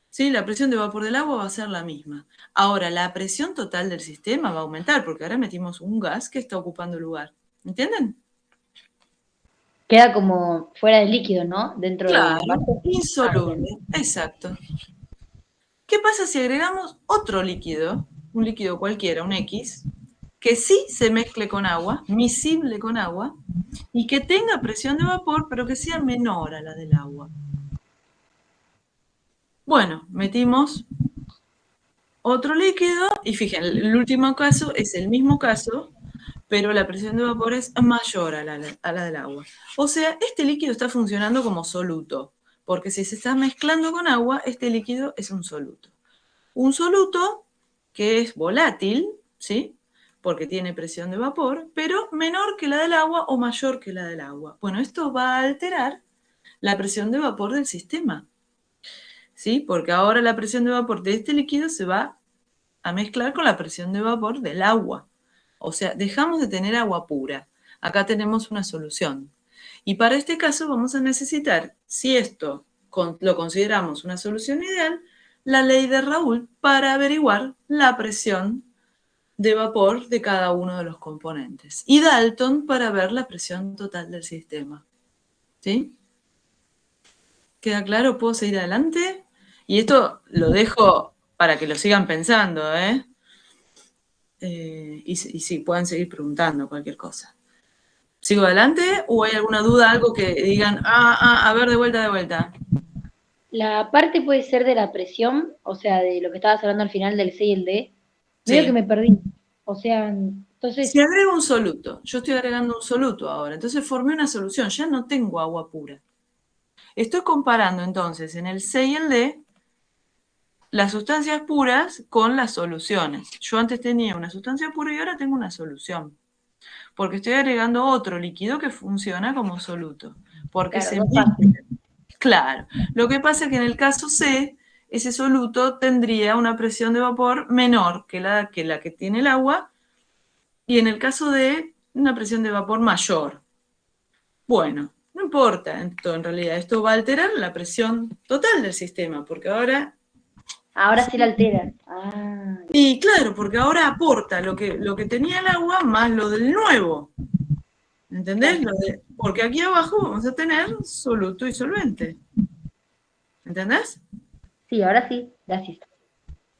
¿sí? La presión de vapor del agua va a ser la misma. Ahora, la presión total del sistema va a aumentar, porque ahora metimos un gas que está ocupando el lugar. ¿Entienden? Queda como fuera del líquido, ¿no? Dentro del Claro, vaso. insoluble, exacto. ¿Qué pasa si agregamos otro líquido, un líquido cualquiera, un X, que sí se mezcle con agua, miscible con agua, y que tenga presión de vapor, pero que sea menor a la del agua? Bueno, metimos otro líquido, y fíjense, el último caso es el mismo caso, pero la presión de vapor es mayor a la del agua. O sea, este líquido está funcionando como soluto, porque si se está mezclando con agua, este líquido es un soluto. Un soluto que es volátil, ¿sí? Porque tiene presión de vapor, pero menor que la del agua o mayor que la del agua. Bueno, esto va a alterar la presión de vapor del sistema, ¿sí? Porque ahora la presión de vapor de este líquido se va a mezclar con la presión de vapor del agua. O sea, dejamos de tener agua pura. Acá tenemos una solución. Y para este caso vamos a necesitar, si esto lo consideramos una solución ideal, la ley de Raoult para averiguar la presión de vapor de cada uno de los componentes. Y Dalton para ver la presión total del sistema. ¿Sí? ¿Queda claro? ¿Puedo seguir adelante? Y esto lo dejo para que lo sigan pensando, ¿eh? Y sí, pueden seguir preguntando cualquier cosa. ¿Sigo adelante o hay alguna duda, algo que digan, a ver, de vuelta? La parte puede ser de la presión, o sea, de lo que estabas hablando al final del C y el D. Medio Sí. que me perdí. O sea, entonces, Si agrego un soluto, yo estoy agregando un soluto ahora, entonces formé una solución, ya no tengo agua pura. Estoy comparando entonces en el C y el D las sustancias puras con las soluciones. Yo antes tenía una sustancia pura y ahora tengo una solución. Porque estoy agregando otro líquido que funciona como soluto. Porque claro, se no es mezcla. fácil. Claro. Lo que pasa es que en el caso C, ese soluto tendría una presión de vapor menor que la que tiene el agua, y en el caso D, una presión de vapor mayor. Bueno, no importa en realidad, esto va a alterar la presión total del sistema, porque ahora... Ahora sí la altera. Ah, Y claro, porque ahora aporta lo que tenía el agua más lo del nuevo. ¿Entendés? claro. Porque aquí abajo vamos a tener soluto y solvente. ¿Entendés? Sí, ahora sí, gracias.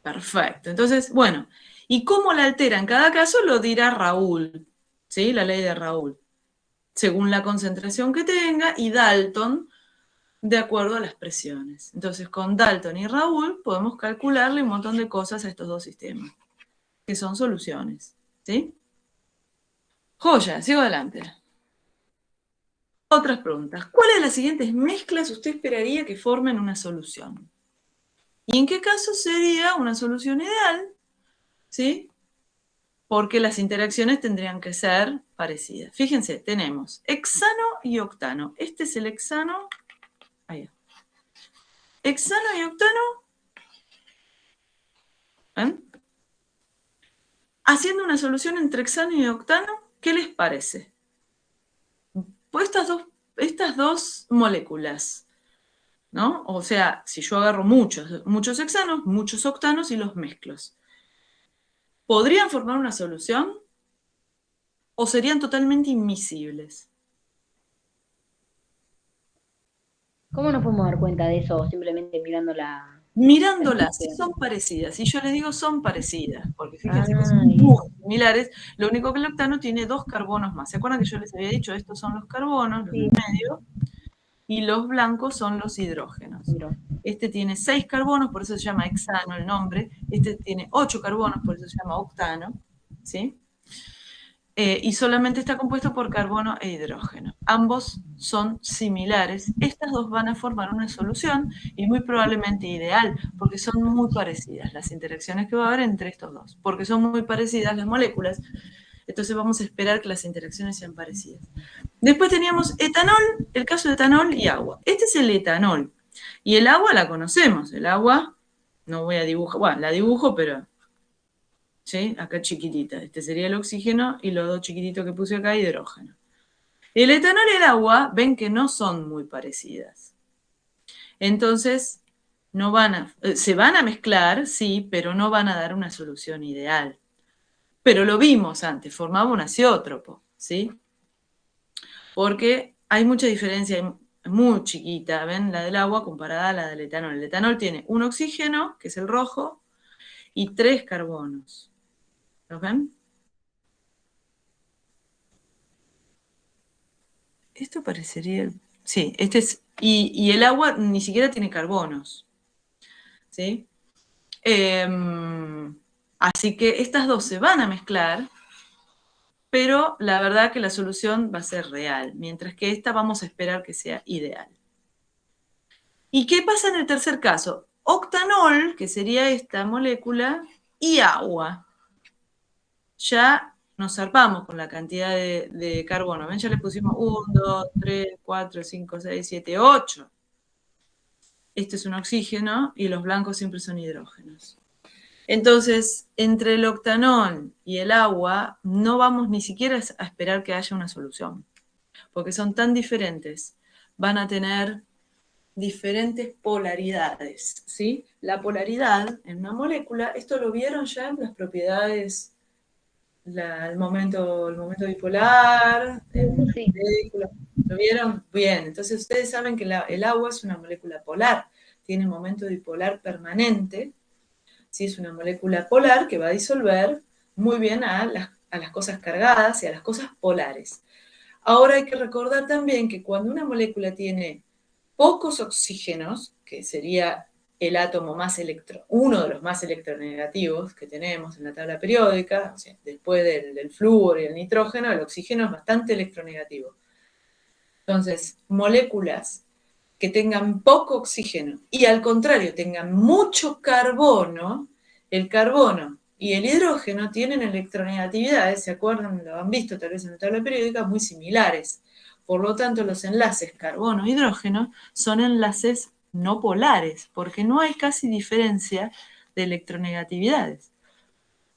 Perfecto. Entonces, bueno, ¿y cómo la altera en cada caso? Lo dirá Raoult, ¿sí? La ley de Raoult. según la concentración que tenga, y Dalton de acuerdo a las presiones. Entonces, con Dalton y Raoult podemos calcularle un montón de cosas a estos dos sistemas, que son soluciones. ¿Sí? Joya, sigo adelante. Otras preguntas. ¿Cuáles de las siguientes mezclas usted esperaría que formen una solución? ¿Y en qué caso sería una solución ideal? ¿Sí? Porque las interacciones tendrían que ser parecidas. Fíjense, tenemos hexano y octano. Este es el hexano. Ahí. Hexano y octano. ¿Ven? Haciendo una solución entre hexano y octano, ¿qué les parece? Pues estas dos moléculas, ¿no? O sea, si yo agarro muchos hexanos, muchos octanos y los mezclo, ¿podrían formar una solución? ¿O serían totalmente inmiscibles? ¿Cómo nos podemos dar cuenta de eso simplemente mirando la Mirándolas, ecuación? son parecidas. Y yo les digo son parecidas, porque fíjense que Ah, son bien. muy similares. Lo único que el octano tiene 2 carbonos más. ¿Se acuerdan que yo les había dicho, estos son los carbonos, los Sí. del medio, y los blancos son los hidrógenos? Miro. Este tiene 6 carbonos, por eso se llama hexano el nombre. Este tiene 8 carbonos, por eso se llama octano. ¿Sí? Y solamente está compuesto por carbono e hidrógeno. Ambos son similares. Estas dos van a formar una solución y muy probablemente ideal, porque son muy parecidas las interacciones que va a haber entre estos dos, porque son muy parecidas las moléculas. Entonces vamos a esperar que las interacciones sean parecidas. Después teníamos etanol, el caso de etanol y agua. Este es el etanol. Y el agua la conocemos. El agua, no voy a dibujar, bueno, la dibujo, pero ¿sí? Acá chiquitita. Este sería el oxígeno y los dos chiquititos que puse acá, hidrógeno. El etanol y el agua, ven que no son muy parecidas. Entonces, se van a mezclar, sí, pero no van a dar una solución ideal. Pero lo vimos antes, formaba un azeótropo, ¿sí? Porque hay mucha diferencia, muy chiquita, ¿ven? La del agua comparada a la del etanol. El etanol tiene un oxígeno, que es el rojo, y 3 carbonos. ¿Los ven? Esto parecería... Sí, este es... Y el agua ni siquiera tiene carbonos. ¿Sí? Así que estas dos se van a mezclar, pero la verdad que la solución va a ser real, mientras que esta vamos a esperar que sea ideal. ¿Y qué pasa en el tercer caso? Octanol, que sería esta molécula, y agua. Ya nos zarpamos con la cantidad de carbono. ¿Ven? Ya le pusimos 1, 2, 3, 4, 5, 6, 7, 8. Este es un oxígeno y los blancos siempre son hidrógenos. Entonces, entre el octanol y el agua no vamos ni siquiera a esperar que haya una solución, porque son tan diferentes. Van a tener diferentes polaridades, ¿sí? La polaridad en una molécula, esto lo vieron ya en las propiedades, el momento bipolar, Sí. ¿lo vieron? Bien, entonces ustedes saben que el agua es una molécula polar, tiene momento dipolar permanente, ¿sí? Es una molécula polar que va a disolver muy bien a las cosas cargadas y a las cosas polares. Ahora hay que recordar también que cuando una molécula tiene pocos oxígenos, que sería el átomo uno de los más electronegativos que tenemos en la tabla periódica, o sea, después del flúor y el nitrógeno, el oxígeno es bastante electronegativo. Entonces, moléculas que tengan poco oxígeno y al contrario tengan mucho carbono, el carbono y el hidrógeno tienen electronegatividades, ¿se acuerdan? Lo han visto tal vez en la tabla periódica, muy similares. Por lo tanto, los enlaces carbono-hidrógeno son enlaces no polares, porque no hay casi diferencia de electronegatividades.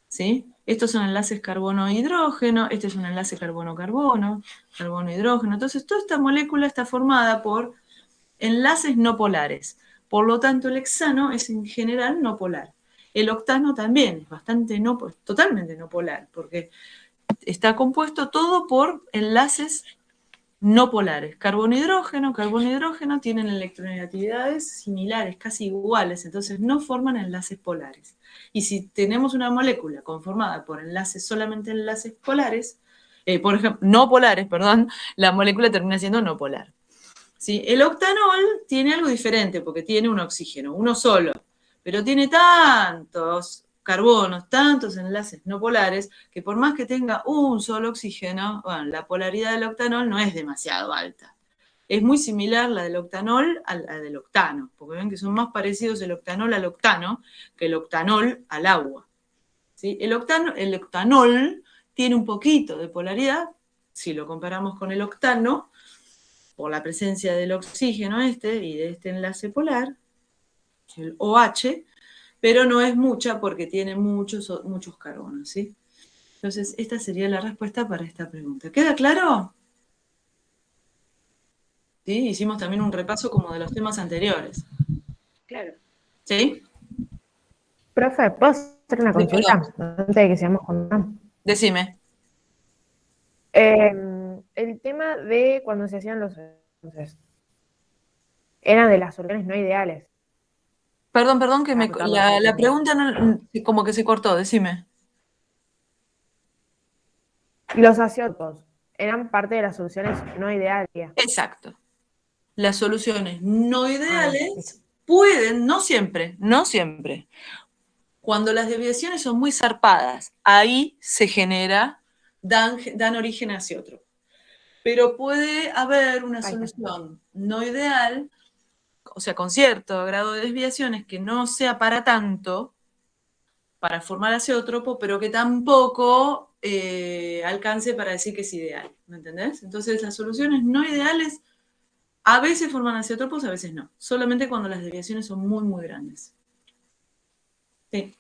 ¿Sí? Estos son enlaces carbono-hidrógeno, este es un enlace carbono-carbono, carbono-hidrógeno. Entonces, toda esta molécula está formada por enlaces no polares. Por lo tanto, el hexano es en general no polar. El octano también es totalmente no polar, porque está compuesto todo por enlaces no polares. Carbono-hidrógeno tienen electronegatividades similares, casi iguales, entonces no forman enlaces polares. Y si tenemos una molécula conformada por solamente enlaces polares, por ejemplo, no polares, perdón, la molécula termina siendo no polar. ¿Sí? El octanol tiene algo diferente porque tiene un oxígeno, uno solo, pero tiene tantos carbonos, tantos enlaces no polares, que por más que tenga un solo oxígeno, bueno, la polaridad del octanol no es demasiado alta. Es muy similar la del octanol a la del octano, porque ven que son más parecidos el octanol al octano que el octanol al agua. ¿Sí? El octanol tiene un poquito de polaridad, si lo comparamos con el octano, por la presencia del oxígeno y de este enlace polar, el OH, pero no es mucha porque tiene muchos carbonos, ¿sí? Entonces, esta sería la respuesta para esta pregunta. ¿Queda claro? ¿Sí? Hicimos también un repaso como de los temas anteriores. Claro. ¿Sí? Profe, ¿puedo hacer una Sí, consulta antes de que sigamos con... Decime. El tema de cuando se hacían los... eran de las soluciones no ideales. Perdón, que la pregunta pregunta no, como que se cortó, decime. Los acióticos eran parte de las soluciones no ideales. Exacto. Las soluciones no ideales listo. pueden, no siempre, cuando las desviaciones son muy zarpadas, ahí se genera, dan origen a aciótropo. Pero puede haber una solución no ideal, o sea, con cierto grado de desviaciones que no sea para tanto, para formar azeótropo, pero que tampoco alcance para decir que es ideal, ¿me entendés? Entonces las soluciones no ideales a veces forman azeótropos, a veces no, solamente cuando las desviaciones son muy, muy grandes. Sí.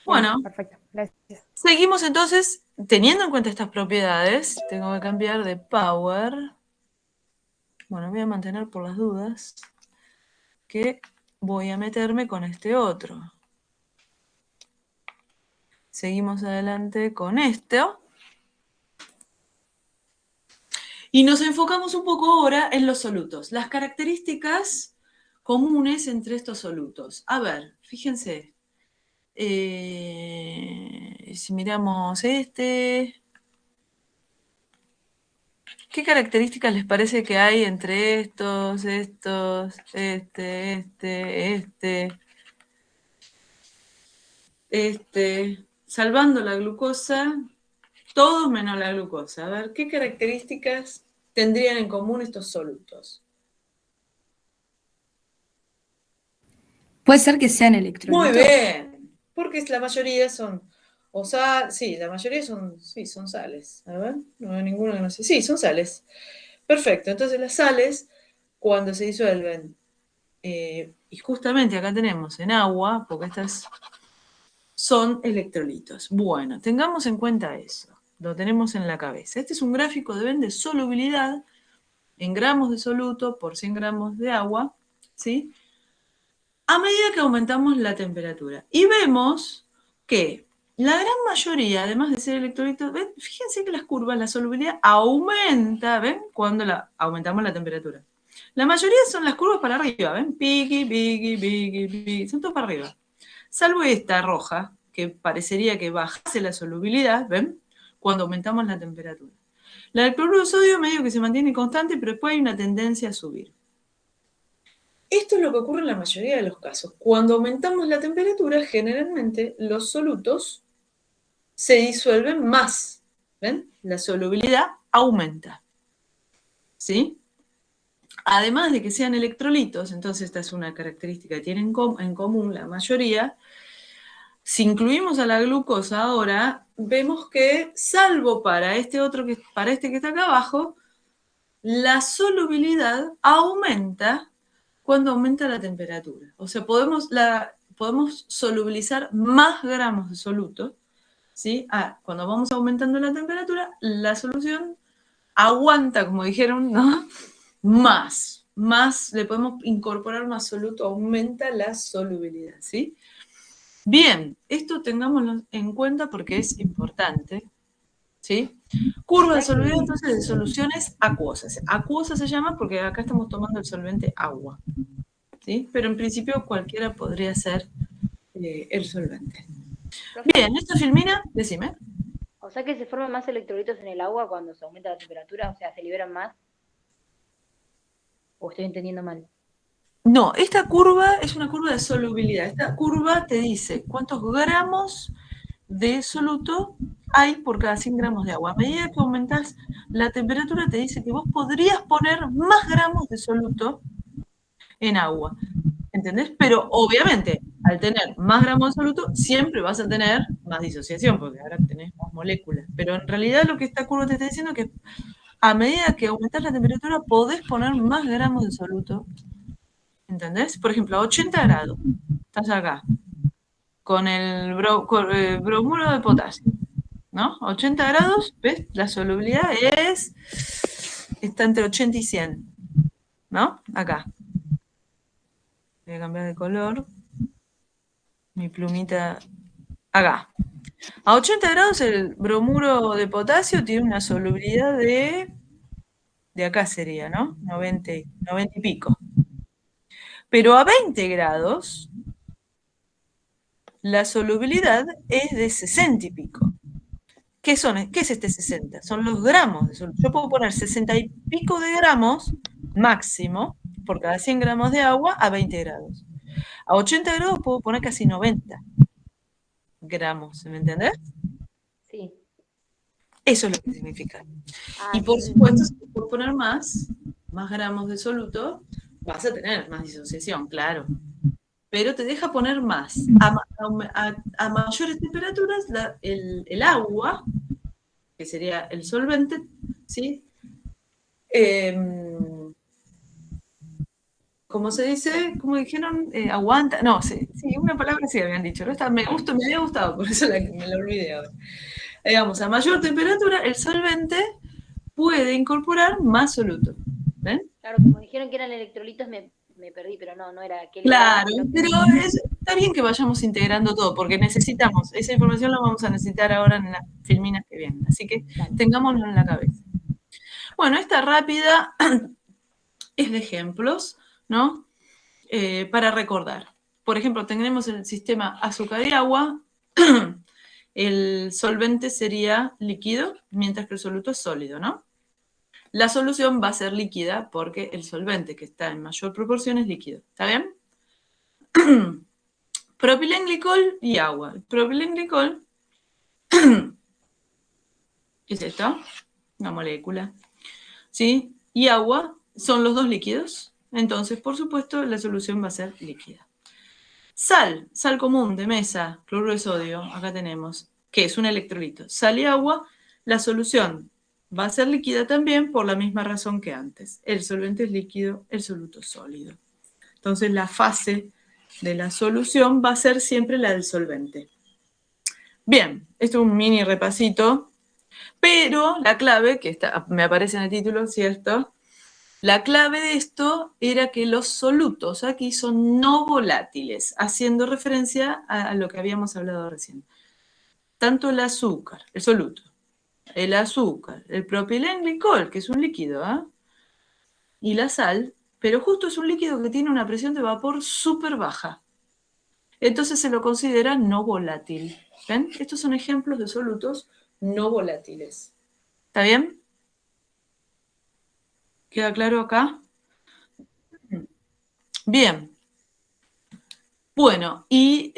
Bueno, perfecto, gracias. Seguimos entonces, teniendo en cuenta estas propiedades, tengo que cambiar de power. Bueno, voy a mantener por las dudas que voy a meterme con este otro. Seguimos adelante con esto. Y nos enfocamos un poco ahora en los solutos, las características comunes entre estos solutos. A ver, fíjense, si miramos este, ¿qué características les parece que hay entre estos, salvando la glucosa, todos menos la glucosa? A ver, ¿qué características tendrían en común estos solutos? Puede ser que sean electrolitos. Muy bien, porque la mayoría son, sí, la mayoría son sales. A ver, no hay ninguno que no sé. Sí, son sales. Perfecto, entonces las sales, cuando se disuelven, y justamente acá tenemos en agua, porque estas son electrolitos. Bueno, tengamos en cuenta eso, lo tenemos en la cabeza. Este es un gráfico de solubilidad en gramos de soluto por 100 gramos de agua, ¿sí? A medida que aumentamos la temperatura. Y vemos que la gran mayoría, además de ser electrolitos, ¿ven? Fíjense que las curvas, la solubilidad aumenta, ¿ven? Cuando aumentamos la temperatura. La mayoría son las curvas para arriba, ¿ven? Piqui, son todos para arriba. Salvo esta roja, que parecería que bajase la solubilidad, ¿ven? Cuando aumentamos la temperatura. La del cloruro de sodio medio que se mantiene constante, pero después hay una tendencia a subir. Esto es lo que ocurre en la mayoría de los casos. Cuando aumentamos la temperatura, generalmente los solutos se disuelven más. ¿Ven? La solubilidad aumenta. ¿Sí? Además de que sean electrolitos, entonces esta es una característica que tienen en común la mayoría. Si incluimos a la glucosa ahora, vemos que, salvo para este que está acá abajo, la solubilidad aumenta cuando aumenta la temperatura. O sea, podemos solubilizar más gramos de soluto, ¿sí? Cuando vamos aumentando la temperatura, la solución aguanta, como dijeron, ¿no? Más, le podemos incorporar más soluto, aumenta la solubilidad, ¿sí? Bien, esto tengámoslo en cuenta porque es importante, ¿sí? Curva de solubilidad, entonces, de soluciones acuosas. Acuosa se llama porque acá estamos tomando el solvente agua, ¿sí? Pero en principio cualquiera podría ser el solvente. Bien, esto, Filmina, decime. O sea que se forman más electrolitos en el agua cuando se aumenta la temperatura, o sea, se liberan más. ¿O estoy entendiendo mal? No, esta curva es una curva de solubilidad. Esta curva te dice cuántos gramos de soluto hay por cada 100 gramos de agua. A medida que aumentas la temperatura, te dice que vos podrías poner más gramos de soluto en agua. ¿Entendés? Pero obviamente, al tener más gramos de soluto, siempre vas a tener más disociación, porque ahora tenés más moléculas. Pero en realidad lo que esta curva te está diciendo es que a medida que aumentas la temperatura, podés poner más gramos de soluto. ¿Entendés? Por ejemplo, a 80 grados, estás acá, con el bromuro de potasio, ¿no? A 80 grados, ¿ves? La solubilidad está entre 80 y 100, ¿no? Acá. Voy a cambiar de color. Mi plumita, acá. A 80 grados el bromuro de potasio tiene una solubilidad de acá sería, ¿no? 90 y pico. Pero a 20 grados, la solubilidad es de 60 y pico. ¿Qué es este 60? Son los gramos de soluto. Yo puedo poner 60 y pico de gramos máximo por cada 100 gramos de agua a 20 grados. A 80 grados puedo poner casi 90 gramos, ¿me entendés? Sí. Eso es lo que significa. Ah, Y por entonces- supuesto, si puedes poner más gramos de soluto, vas a tener más disociación, claro. Pero te deja poner más. A mayores temperaturas, el agua, que sería el solvente, ¿sí? ¿Cómo se dice? ¿Cómo dijeron? Aguanta. No, sí, una palabra sí habían dicho. ¿No? Me había gustado, por eso me la olvidé ahora. Digamos, a mayor temperatura, el solvente puede incorporar más soluto. ¿Ven? Claro, como dijeron que eran electrolitos, me perdí, pero no era aquel. Claro, pero está bien que vayamos integrando todo, porque necesitamos, esa información la vamos a necesitar ahora en las filminas que vienen, así que tengámoslo en la cabeza. Bueno, esta rápida es de ejemplos, ¿no? Para recordar. Por ejemplo, tenemos el sistema azúcar y agua, el solvente sería líquido, mientras que el soluto es sólido, ¿no? La solución va a ser líquida porque el solvente que está en mayor proporción es líquido. ¿Está bien? Propilenglicol y agua. El propilenglicol es esto, una molécula, ¿sí? Y agua son los dos líquidos. Entonces, por supuesto, la solución va a ser líquida. Sal común de mesa, cloruro de sodio, acá tenemos, que es un electrolito. Sal y agua, la solución va a ser líquida también por la misma razón que antes. El solvente es líquido, el soluto es sólido. Entonces la fase de la solución va a ser siempre la del solvente. Bien, esto es un mini repasito, pero la clave, que me aparece en el título, ¿cierto? La clave de esto era que los solutos aquí son no volátiles, haciendo referencia a lo que habíamos hablado recién. Tanto el azúcar, el soluto, el azúcar, el propilenglicol, que es un líquido, y la sal, pero justo es un líquido que tiene una presión de vapor súper baja. Entonces se lo considera no volátil. ¿Ven? Estos son ejemplos de solutos no volátiles. ¿Está bien? ¿Queda claro acá? Bien. Bueno, y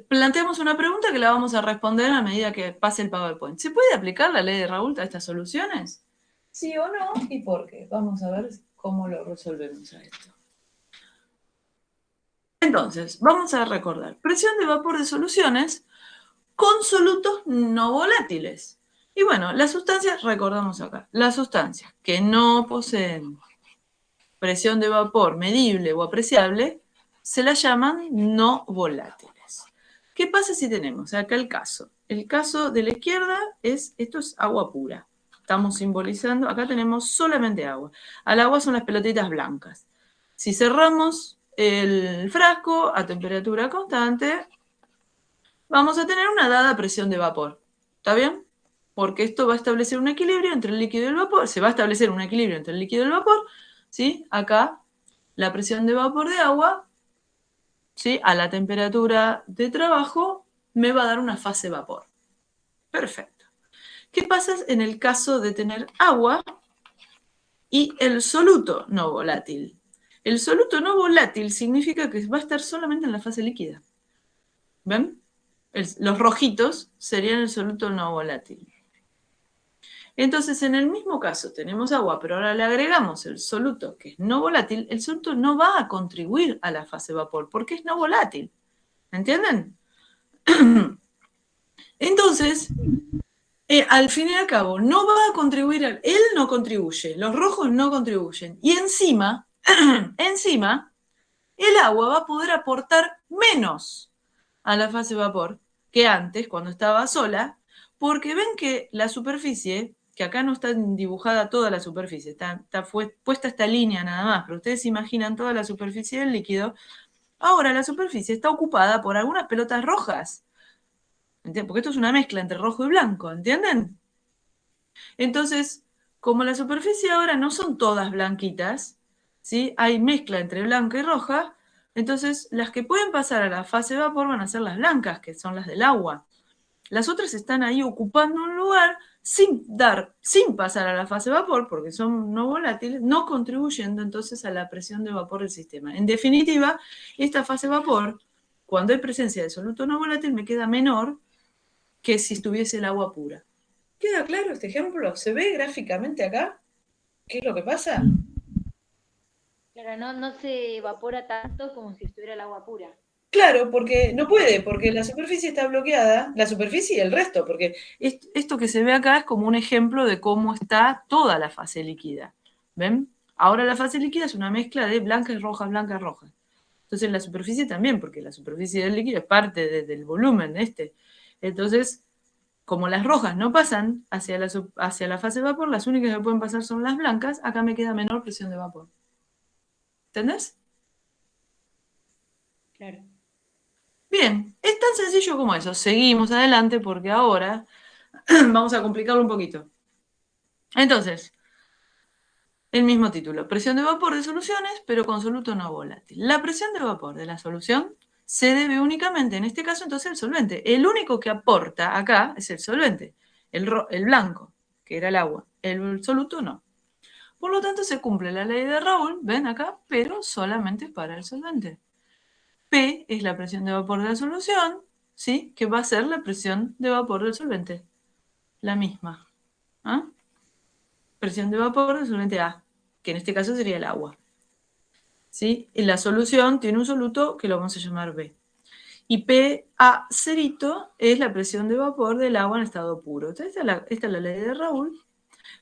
planteamos una pregunta que la vamos a responder a medida que pase el PowerPoint. ¿Se puede aplicar la ley de Raoult a estas soluciones? ¿Sí o no? ¿Y por qué? Vamos a ver cómo lo resolvemos a esto. Entonces, vamos a recordar. Presión de vapor de soluciones con solutos no volátiles. Y bueno, las sustancias, recordamos acá, las sustancias que no poseen presión de vapor medible o apreciable, se las llaman no volátiles. ¿Qué pasa si tenemos acá el caso? El caso de la izquierda esto es agua pura. Estamos simbolizando, acá tenemos solamente agua. Al agua son las pelotitas blancas. Si cerramos el frasco a temperatura constante, vamos a tener una dada presión de vapor. ¿Está bien? Porque esto va a establecer un equilibrio entre el líquido y el vapor. Se va a establecer un equilibrio entre el líquido y el vapor. ¿Sí? Acá, la presión de vapor de agua, ¿sí? A la temperatura de trabajo, me va a dar una fase vapor. Perfecto. ¿Qué pasa en el caso de tener agua y el soluto no volátil? El soluto no volátil significa que va a estar solamente en la fase líquida. ¿Ven? Los rojitos serían el soluto no volátil. Entonces, en el mismo caso, tenemos agua, pero ahora le agregamos el soluto, que es no volátil. El soluto no va a contribuir a la fase vapor, porque es no volátil. ¿Entienden? Entonces, al fin y al cabo, no va a contribuir, él no contribuye, los rojos no contribuyen. Y encima, el agua va a poder aportar menos a la fase vapor que antes, cuando estaba sola, porque ven que la superficie, que acá no está dibujada toda la superficie, está puesta esta línea nada más, pero ustedes se imaginan toda la superficie del líquido. Ahora la superficie está ocupada por algunas pelotas rojas, porque esto es una mezcla entre rojo y blanco, ¿entienden? Entonces, como la superficie ahora no son todas blanquitas, ¿sí? Hay mezcla entre blanca y roja, entonces las que pueden pasar a la fase vapor van a ser las blancas, que son las del agua. Las otras están ahí ocupando un lugar sin pasar a la fase vapor, porque son no volátiles, no contribuyendo entonces a la presión de vapor del sistema. En definitiva, esta fase vapor, cuando hay presencia de soluto no volátil, me queda menor que si estuviese el agua pura. ¿Queda claro este ejemplo? ¿Se ve gráficamente acá? ¿Qué es lo que pasa? Claro, no se evapora tanto como si estuviera el agua pura. Claro, porque no puede, porque la superficie está bloqueada, la superficie y el resto, porque esto que se ve acá es como un ejemplo de cómo está toda la fase líquida. ¿Ven? Ahora la fase líquida es una mezcla de blancas y rojas, blancas y rojas. Entonces la superficie también, porque la superficie del líquido es parte del volumen este. Entonces, como las rojas no pasan hacia la fase de vapor, las únicas que pueden pasar son las blancas, acá me queda menor presión de vapor. ¿Entendés? Claro. Bien, es tan sencillo como eso. Seguimos adelante porque ahora vamos a complicarlo un poquito. Entonces, el mismo título, presión de vapor de soluciones, pero con soluto no volátil. La presión de vapor de la solución se debe únicamente, en este caso, entonces, al solvente. El único que aporta acá es el solvente, el blanco, que era el agua. El soluto no. Por lo tanto, se cumple la ley de Raoult, ven acá, pero solamente para el solvente. P es la presión de vapor de la solución, ¿sí? Que va a ser la presión de vapor del solvente. La misma. ¿Ah? Presión de vapor del solvente A, que en este caso sería el agua. ¿Sí? Y la solución tiene un soluto que lo vamos a llamar B. Y PA cerito es la presión de vapor del agua en estado puro. Entonces, esta es la ley de Raoult,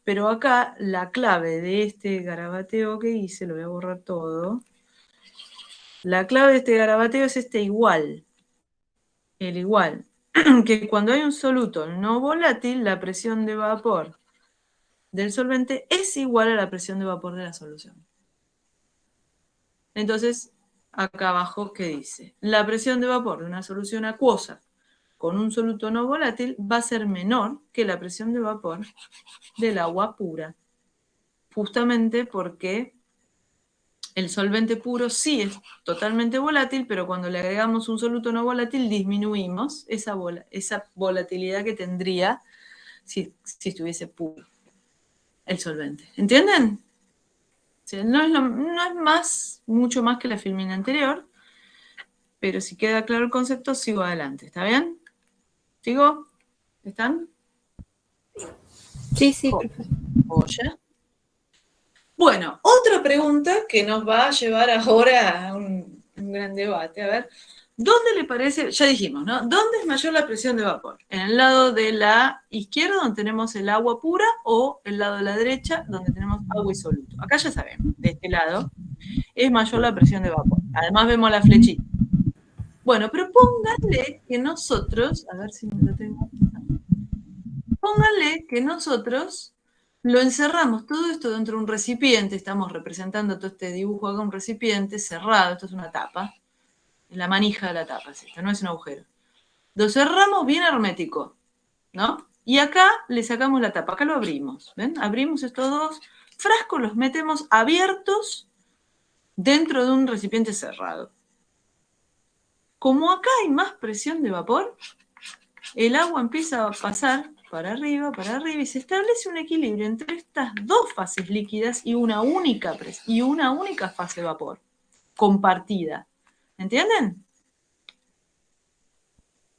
pero acá la clave de este garabateo que hice, lo voy a borrar todo. La clave de este garabateo es este igual. El igual. Que cuando hay un soluto no volátil, la presión de vapor del solvente es igual a la presión de vapor de la solución. Entonces, acá abajo, ¿qué dice? La presión de vapor de una solución acuosa con un soluto no volátil va a ser menor que la presión de vapor del agua pura. Justamente porque el solvente puro sí es totalmente volátil, pero cuando le agregamos un soluto no volátil disminuimos esa volatilidad que tendría si estuviese puro el solvente. ¿Entienden? O sea, no es mucho más que la filmina anterior, pero si queda claro el concepto, sigo adelante. ¿Está bien? ¿Sigo? ¿Están? Sí, sí, perfecto. Oye. Bueno, otra pregunta que nos va a llevar ahora a un gran debate. A ver, ¿dónde le parece? Ya dijimos, ¿no? ¿Dónde es mayor la presión de vapor? ¿En el lado de la izquierda, donde tenemos el agua pura, o el lado de la derecha, donde tenemos agua y soluto? Acá ya sabemos, de este lado es mayor la presión de vapor. Además vemos la flechita. Bueno, pero pónganle que nosotros, a ver si me lo tengo. Pónganle que nosotros lo encerramos todo esto dentro de un recipiente, estamos representando todo este dibujo acá, un recipiente cerrado, esto es una tapa, la manija de la tapa es esta, no es un agujero. Lo cerramos bien hermético, ¿no? Y acá le sacamos la tapa, acá lo abrimos, ¿ven? Abrimos estos dos frascos, los metemos abiertos dentro de un recipiente cerrado. Como acá hay más presión de vapor, el agua empieza a pasar para arriba, y se establece un equilibrio entre estas dos fases líquidas y una única fase vapor compartida. ¿Entienden?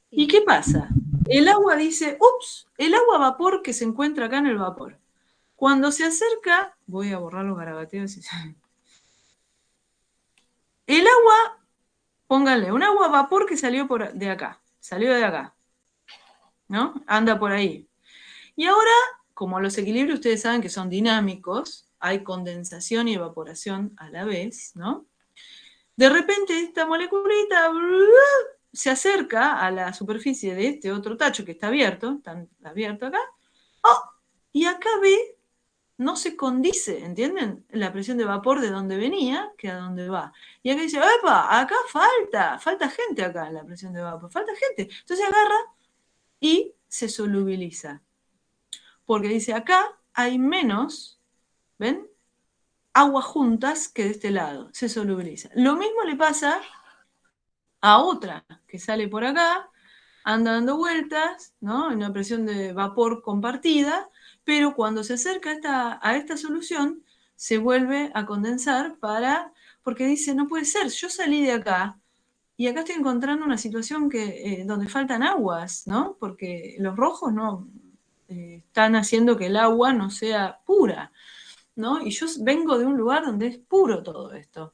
¿Y qué pasa? El agua dice, ups, el agua vapor que se encuentra acá en el vapor. Cuando se acerca, voy a borrar los garabateos. El agua, pónganle, un agua vapor que salió de acá, ¿no? Anda por ahí. Y ahora, como los equilibrios ustedes saben que son dinámicos, hay condensación y evaporación a la vez, ¿no? De repente esta moleculita se acerca a la superficie de este otro tacho que está abierto acá, y acá ve, no se condice, ¿entienden? La presión de vapor de donde venía que a donde va. Y acá dice, ¡epa! Acá falta gente acá en la presión de vapor, falta gente. Entonces agarra y se solubiliza. Porque dice, acá hay menos, ¿ven? Aguas juntas que de este lado, se solubiliza. Lo mismo le pasa a otra que sale por acá, anda dando vueltas, ¿no? En una presión de vapor compartida, pero cuando se acerca a esta solución, se vuelve a condensar porque dice, no puede ser, yo salí de acá y acá estoy encontrando una situación donde faltan aguas, ¿no? Porque los rojos no están haciendo que el agua no sea pura, ¿no? Y yo vengo de un lugar donde es puro todo esto.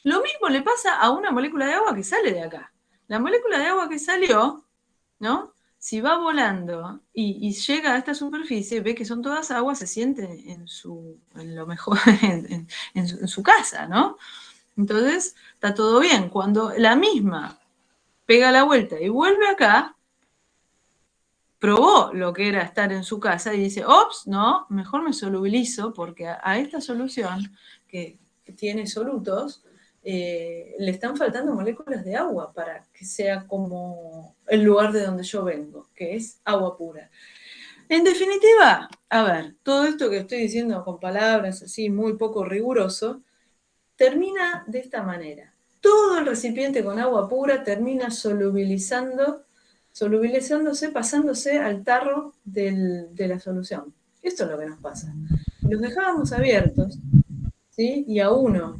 Lo mismo le pasa a una molécula de agua que sale de acá. La molécula de agua que salió, ¿no? Si va volando y llega a esta superficie, ve que son todas aguas, se siente en lo mejor, en su casa, ¿no? Entonces, está todo bien. Cuando la misma pega la vuelta y vuelve acá, probó lo que era estar en su casa y dice, ops, no, mejor me solubilizo porque a esta solución que tiene solutos, le están faltando moléculas de agua para que sea como el lugar de donde yo vengo, que es agua pura. En definitiva, a ver, todo esto que estoy diciendo con palabras así muy poco riguroso, termina de esta manera. Todo el recipiente con agua pura termina solubilizándose, pasándose al tarro de la solución. Esto es lo que nos pasa. Los dejábamos abiertos, ¿sí? Y a uno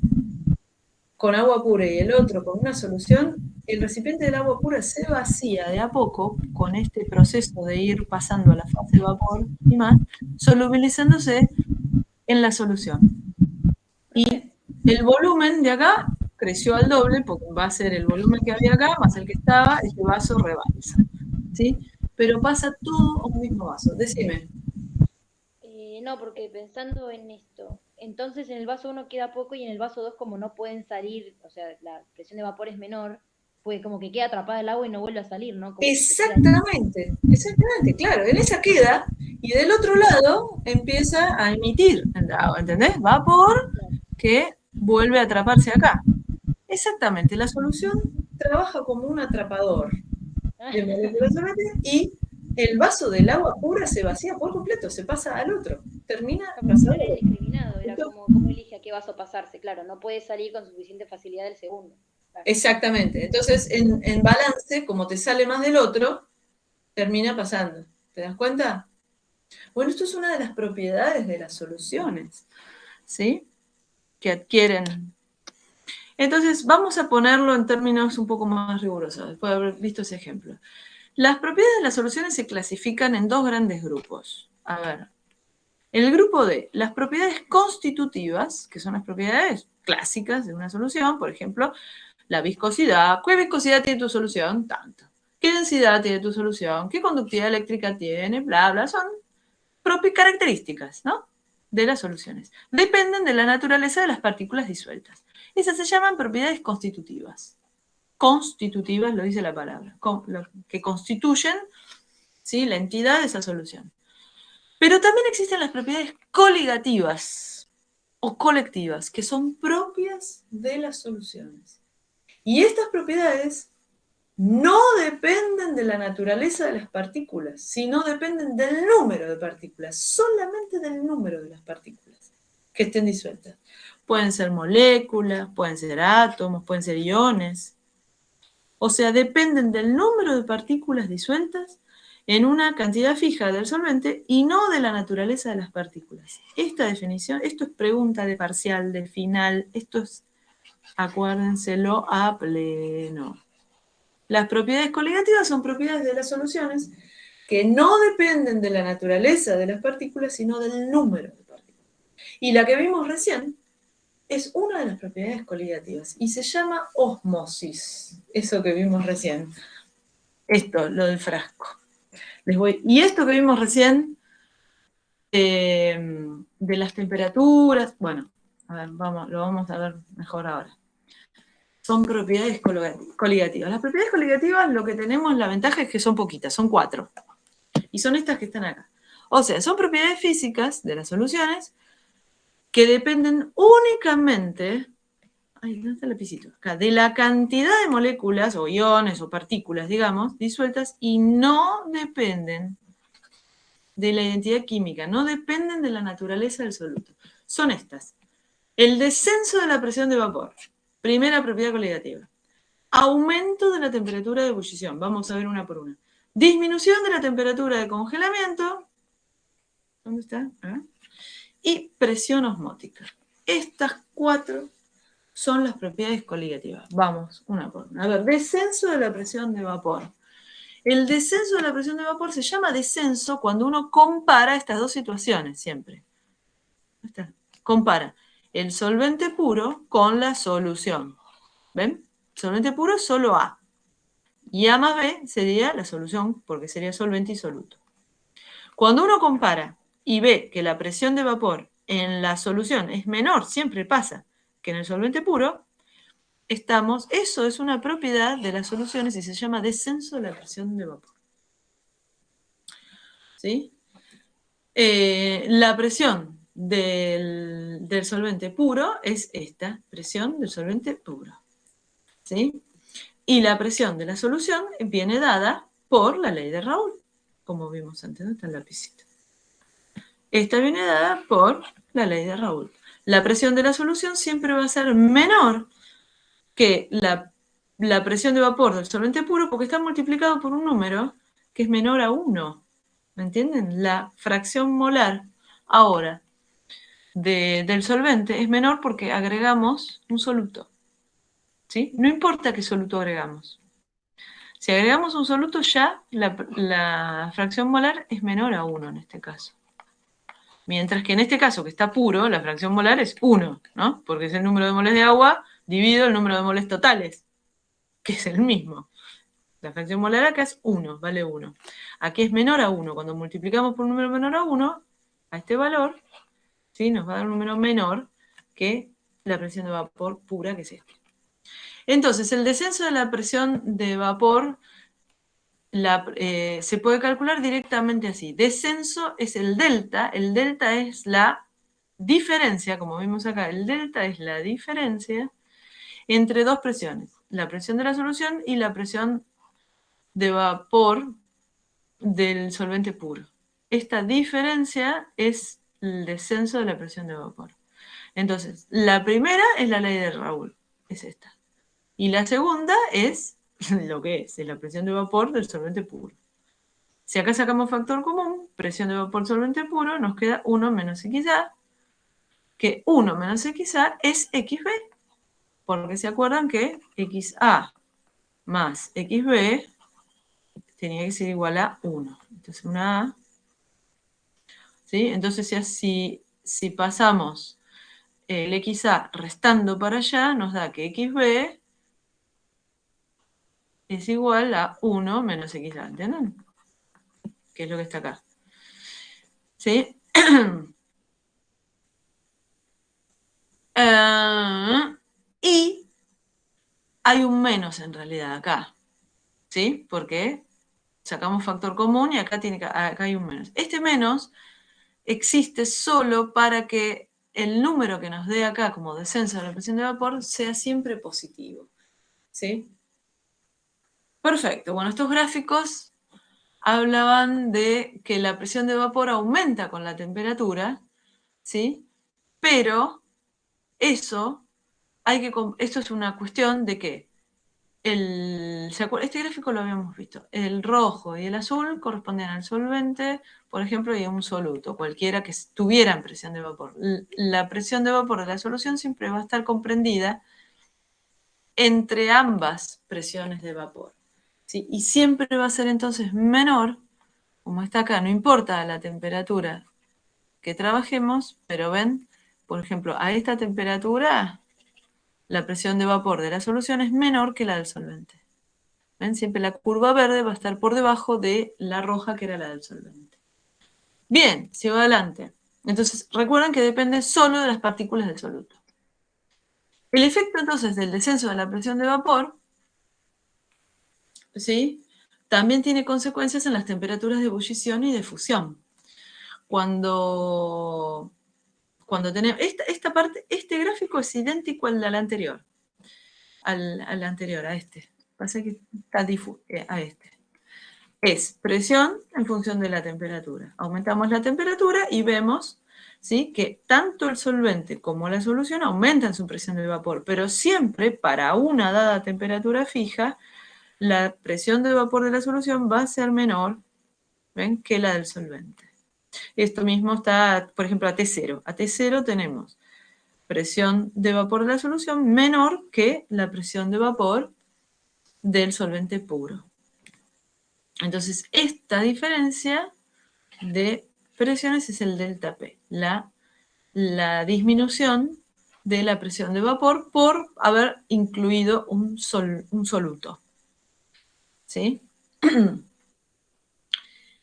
con agua pura y el otro con una solución, el recipiente del agua pura se vacía de a poco con este proceso de ir pasando a la fase de vapor y más, solubilizándose en la solución. Y el volumen de acá creció al doble, porque va a ser el volumen que había acá más el que estaba, este vaso rebalsa, ¿sí? Pero pasa todo a un mismo vaso. Decime. No, porque pensando en esto, entonces en el vaso 1 queda poco y en el vaso 2 como no pueden salir, o sea, la presión de vapor es menor, pues como que queda atrapada el agua y no vuelve a salir, ¿no? Como exactamente, claro, en esa queda y del otro lado empieza a emitir el agua, ¿entendés? Vapor que vuelve a atraparse acá. Exactamente, la solución trabaja como un atrapador de moléculas solventes y el vaso del agua pura se vacía por completo, se pasa al otro. Termina pasando. Era indiscriminado, era como elige a qué vaso pasarse, claro, no puede salir con suficiente facilidad del segundo. Claro. Exactamente, entonces en balance, como te sale más del otro, termina pasando. ¿Te das cuenta? Bueno, esto es una de las propiedades de las soluciones, ¿sí? Que adquieren. Entonces, vamos a ponerlo en términos un poco más rigurosos, después de haber visto ese ejemplo. Las propiedades de las soluciones se clasifican en dos grandes grupos. A ver, el grupo de las propiedades constitutivas, que son las propiedades clásicas de una solución, por ejemplo, la viscosidad. ¿Qué viscosidad tiene tu solución? Tanto. ¿Qué densidad tiene tu solución? ¿Qué conductividad eléctrica tiene? Bla, bla, son propias características, ¿no? De las soluciones. Dependen de la naturaleza de las partículas disueltas. Esas se llaman propiedades constitutivas. Constitutivas, lo dice la palabra, que constituyen, ¿sí?, la entidad de esa solución. Pero también existen las propiedades coligativas o colectivas, que son propias de las soluciones. Y estas propiedades no dependen de la naturaleza de las partículas, sino dependen del número de partículas, solamente del número de las partículas que estén disueltas. Pueden ser moléculas, pueden ser átomos, pueden ser iones. O sea, dependen del número de partículas disueltas en una cantidad fija del solvente y no de la naturaleza de las partículas. Esta definición, esto es pregunta de parcial, de final, esto es, acuérdenselo a pleno. Las propiedades coligativas son propiedades de las soluciones que no dependen de la naturaleza de las partículas, sino del número de partículas. Y la que vimos recién es una de las propiedades coligativas y se llama ósmosis, eso que vimos recién. Esto, lo del frasco. Y esto que vimos recién de las temperaturas, bueno, a ver, lo vamos a ver mejor ahora. Son propiedades coligativas. Las propiedades coligativas, lo que tenemos, la ventaja es que son poquitas, son 4. Y son estas que están acá. O sea, son propiedades físicas de las soluciones que dependen únicamente, ¿dónde está el lapicito? Acá, de la cantidad de moléculas o iones o partículas, digamos, disueltas y no dependen de la identidad química, no dependen de la naturaleza del soluto. Son estas. El descenso de la presión de vapor, primera propiedad coligativa. Aumento de la temperatura de ebullición, vamos a ver una por una. Disminución de la temperatura de congelamiento, ¿dónde está? Y presión osmótica. Estas 4 son las propiedades coligativas. Vamos, una por una. A ver, descenso de la presión de vapor. El descenso de la presión de vapor se llama descenso cuando uno compara estas dos situaciones, siempre. Compara el solvente puro con la solución. ¿Ven? Solvente puro es solo A. Y A más B sería la solución, porque sería solvente y soluto. Cuando uno compara y ve que la presión de vapor en la solución es menor, siempre pasa, que en el solvente puro, eso es una propiedad de las soluciones y se llama descenso de la presión de vapor. ¿Sí? La presión del solvente puro es esta, presión del solvente puro. ¿Sí? Y la presión de la solución viene dada por la ley de Raoult, como vimos antes, ¿no? Está el lapicito. Esta viene dada por la ley de Raoult. La presión de la solución siempre va a ser menor que la presión de vapor del solvente puro porque está multiplicado por un número que es menor a 1. ¿Me entienden? La fracción molar ahora del solvente es menor porque agregamos un soluto. ¿Sí? No importa qué soluto agregamos. Si agregamos un soluto ya, la fracción molar es menor a 1 en este caso. Mientras que en este caso, que está puro, la fracción molar es 1, ¿no? Porque es el número de moles de agua dividido el número de moles totales, que es el mismo. La fracción molar acá es 1, vale 1. Aquí es menor a 1. Cuando multiplicamos por un número menor a 1, a este valor, ¿sí? Nos va a dar un número menor que la presión de vapor pura, que es este. Entonces, el descenso de la presión de vapor se puede calcular directamente así. Descenso es el delta es la diferencia, como vimos acá, el delta es la diferencia entre dos presiones, la presión de la solución y la presión de vapor del solvente puro. Esta diferencia es el descenso de la presión de vapor. Entonces, la primera es la ley de Raoult, es esta. Y la segunda es lo que es la presión de vapor del solvente puro. Si acá sacamos factor común, presión de vapor solvente puro, nos queda 1 menos XA, que 1 menos XA es XB, porque se acuerdan que XA más XB tenía que ser igual a 1. Entonces una A, ¿sí? Entonces si pasamos el XA restando para allá, nos da que XB es igual a 1 menos XA, ¿entienden? Que es lo que está acá. ¿Sí? Y hay un menos en realidad acá. ¿Sí? Porque sacamos factor común y acá hay un menos. Este menos existe solo para que el número que nos dé acá como descenso de la presión de vapor sea siempre positivo. ¿Sí? Perfecto. Bueno, estos gráficos hablaban de que la presión de vapor aumenta con la temperatura, ¿sí? Pero esto es una cuestión de que este gráfico lo habíamos visto. El rojo y el azul corresponden al solvente, por ejemplo, y a un soluto, cualquiera que tuviera presión de vapor. La presión de vapor de la solución siempre va a estar comprendida entre ambas presiones de vapor, ¿sí? Y siempre va a ser entonces menor, como está acá, no importa la temperatura que trabajemos, pero ven, por ejemplo, a esta temperatura, la presión de vapor de la solución es menor que la del solvente. ¿Ven? Siempre la curva verde va a estar por debajo de la roja, que era la del solvente. Bien, sigo adelante. Entonces, recuerden que depende solo de las partículas del soluto. El efecto, entonces, del descenso de la presión de vapor, ¿sí?, también tiene consecuencias en las temperaturas de ebullición y de fusión. Cuando tenemos esta parte, este gráfico es idéntico al anterior. Al anterior, a este. Pasa que está a este. Es presión en función de la temperatura. Aumentamos la temperatura y vemos, ¿sí?, que tanto el solvente como la solución aumentan su presión de vapor, pero siempre para una dada temperatura fija, la presión de vapor de la solución va a ser menor, ¿ven?, que la del solvente. Esto mismo está, por ejemplo, a T0. A T0 tenemos presión de vapor de la solución menor que la presión de vapor del solvente puro. Entonces, esta diferencia de presiones es el delta P, la disminución de la presión de vapor por haber incluido un soluto. ¿Sí?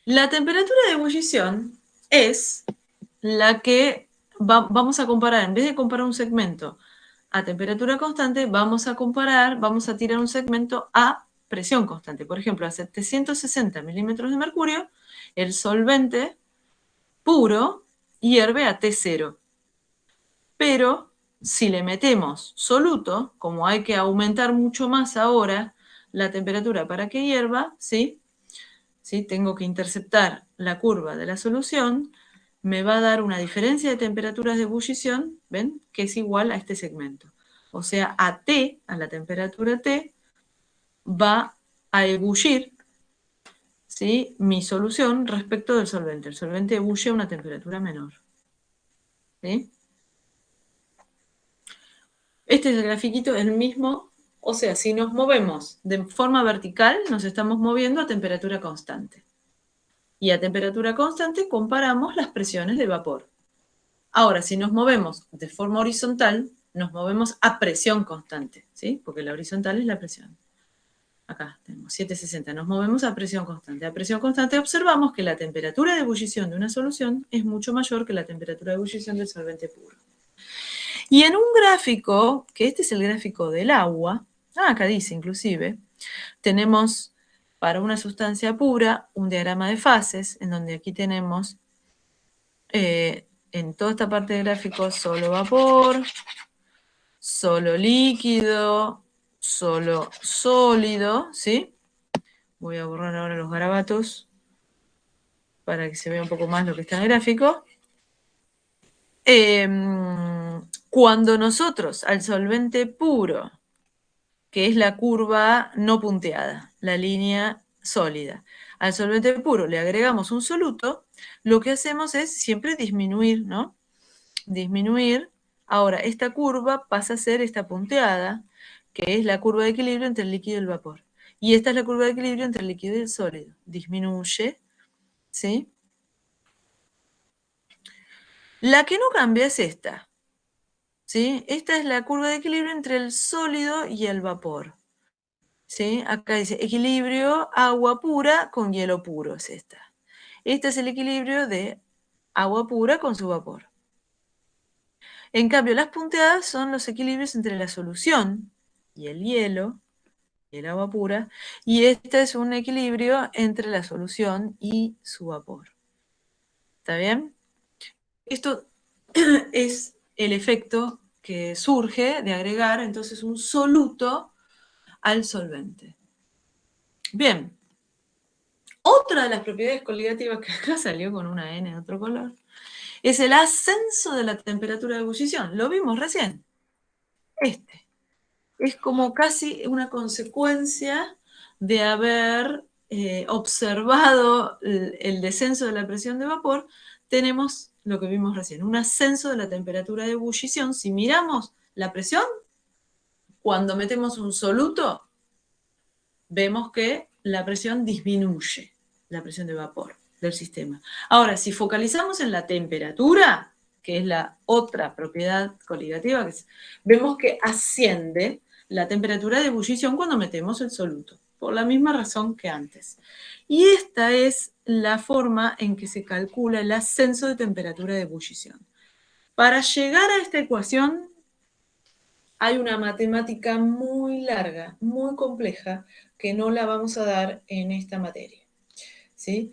La temperatura de ebullición es la que vamos a comparar. En vez de comparar un segmento a temperatura constante, vamos a tirar un segmento a presión constante. Por ejemplo, a 760 milímetros de mercurio, el solvente puro hierve a T0. Pero si le metemos soluto, como hay que aumentar mucho más ahora la temperatura para que hierva, ¿sí? Tengo que interceptar la curva de la solución, me va a dar una diferencia de temperaturas de ebullición, ¿ven?, que es igual a este segmento. O sea, a T, a la temperatura T, va a ebullir, ¿sí?, mi solución respecto del solvente. El solvente ebulle a una temperatura menor. ¿Sí? Este es el grafiquito, el mismo. O sea, si nos movemos de forma vertical, nos estamos moviendo a temperatura constante. Y a temperatura constante comparamos las presiones de vapor. Ahora, si nos movemos de forma horizontal, nos movemos a presión constante, ¿sí?, porque la horizontal es la presión. Acá tenemos 760, nos movemos a presión constante. A presión constante observamos que la temperatura de ebullición de una solución es mucho mayor que la temperatura de ebullición del solvente puro. Y en un gráfico, que este es el gráfico del agua, acá dice inclusive, tenemos para una sustancia pura un diagrama de fases, en donde aquí tenemos en toda esta parte del gráfico solo vapor, solo líquido, solo sólido, ¿sí? Voy a borrar ahora los garabatos para que se vea un poco más lo que está en el gráfico. Cuando nosotros al solvente puro, que es la curva no punteada, la línea sólida, al solvente puro le agregamos un soluto, lo que hacemos es siempre disminuir, ¿no? Disminuir. Ahora, esta curva pasa a ser esta punteada, que es la curva de equilibrio entre el líquido y el vapor. Y esta es la curva de equilibrio entre el líquido y el sólido. Disminuye, ¿sí? La que no cambia es esta, ¿sí? Esta es la curva de equilibrio entre el sólido y el vapor, ¿sí? Acá dice equilibrio agua pura con hielo puro, es esta. Este es el equilibrio de agua pura con su vapor. En cambio, las punteadas son los equilibrios entre la solución y el hielo, y el agua pura, y este es un equilibrio entre la solución y su vapor. ¿Está bien? Esto es el efecto que surge de agregar entonces un soluto al solvente. Bien. Otra de las propiedades coligativas que acá salió con una N de otro color es el ascenso de la temperatura de ebullición. Lo vimos recién. Este es como casi una consecuencia de haber observado el descenso de la presión de vapor. Tenemos lo que vimos recién, un ascenso de la temperatura de ebullición. Si miramos la presión, cuando metemos un soluto, vemos que la presión disminuye, la presión de vapor del sistema. Ahora, si focalizamos en la temperatura, que es la otra propiedad coligativa, vemos que asciende la temperatura de ebullición cuando metemos el soluto, por la misma razón que antes. Y esta es la forma en que se calcula el ascenso de temperatura de ebullición. Para llegar a esta ecuación hay una matemática muy larga, muy compleja, que no la vamos a dar en esta materia, ¿sí?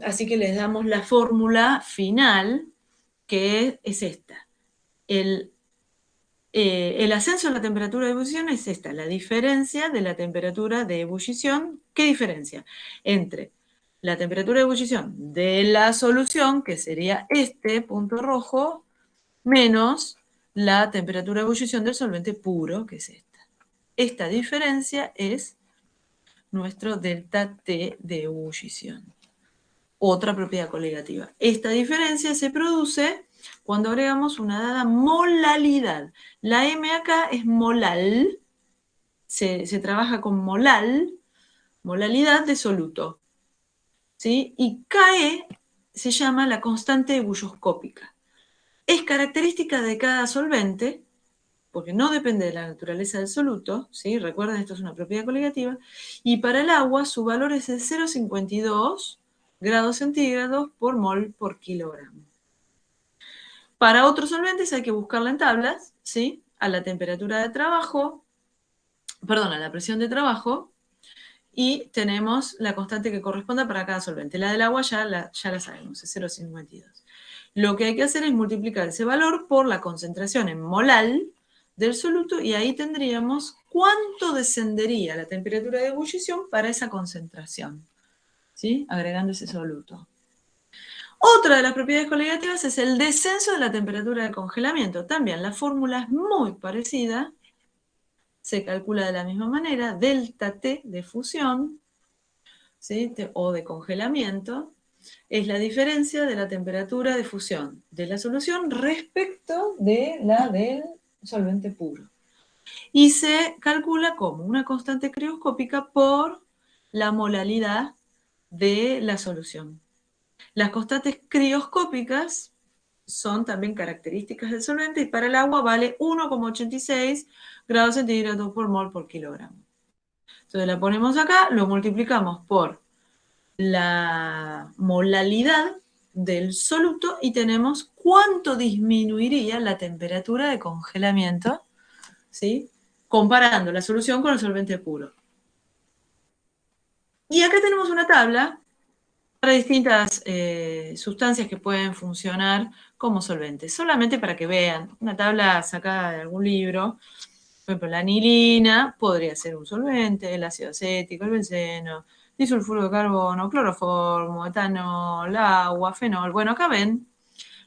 Así que les damos la fórmula final, que es esta. El ascenso de la temperatura de ebullición es esta, la diferencia de la temperatura de ebullición. ¿Qué diferencia? Entre la temperatura de ebullición de la solución, que sería este punto rojo, menos la temperatura de ebullición del solvente puro, que es esta. Esta diferencia es nuestro delta T de ebullición. Otra propiedad coligativa. Esta diferencia se produce cuando agregamos una dada molalidad. La M acá es molal, se trabaja con molalidad de soluto, ¿sí? Y KE se llama la constante ebulloscópica. Es característica de cada solvente, porque no depende de la naturaleza del soluto, ¿sí? Recuerden, esto es una propiedad coligativa, y para el agua su valor es de 0,52 grados centígrados por mol por kilogramo. Para otros solventes hay que buscarla en tablas, ¿sí? A la temperatura de trabajo, perdón, a la presión de trabajo, y tenemos la constante que corresponda para cada solvente. La del agua ya la sabemos, es 0,52. Lo que hay que hacer es multiplicar ese valor por la concentración en molal del soluto, y ahí tendríamos cuánto descendería la temperatura de ebullición para esa concentración, ¿sí? Agregando ese soluto. Otra de las propiedades coligativas es el descenso de la temperatura de congelamiento. También la fórmula es muy parecida, se calcula de la misma manera, delta T de fusión, ¿sí? O de congelamiento, es la diferencia de la temperatura de fusión de la solución respecto de la del solvente puro. Y se calcula como una constante crioscópica por la molalidad de la solución. Las constantes crioscópicas son también características del solvente, y para el agua vale 1,86 grados centígrados por mol por kilogramo. Entonces la ponemos acá, lo multiplicamos por la molalidad del soluto y tenemos cuánto disminuiría la temperatura de congelamiento, ¿sí? Comparando la solución con el solvente puro. Y acá tenemos una tabla para distintas sustancias que pueden funcionar como solventes, solamente para que vean, una tabla sacada de algún libro. Por ejemplo, la anilina podría ser un solvente, el ácido acético, el benceno, disulfuro de carbono, cloroformo, etanol, agua, fenol. Bueno, acá ven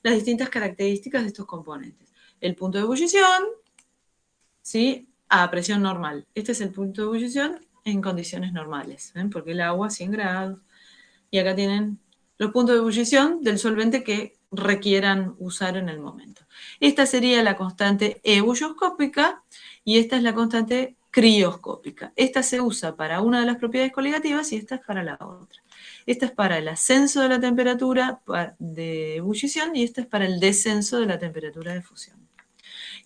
las distintas características de estos componentes. El punto de ebullición, ¿sí? A presión normal. Este es el punto de ebullición en condiciones normales, ¿ven? Porque el agua 100 grados. Y acá tienen los puntos de ebullición del solvente que requieran usar en el momento. Esta sería la constante ebulloscópica y esta es la constante crioscópica. Esta se usa para una de las propiedades coligativas y esta es para la otra. Esta es para el ascenso de la temperatura de ebullición y esta es para el descenso de la temperatura de fusión.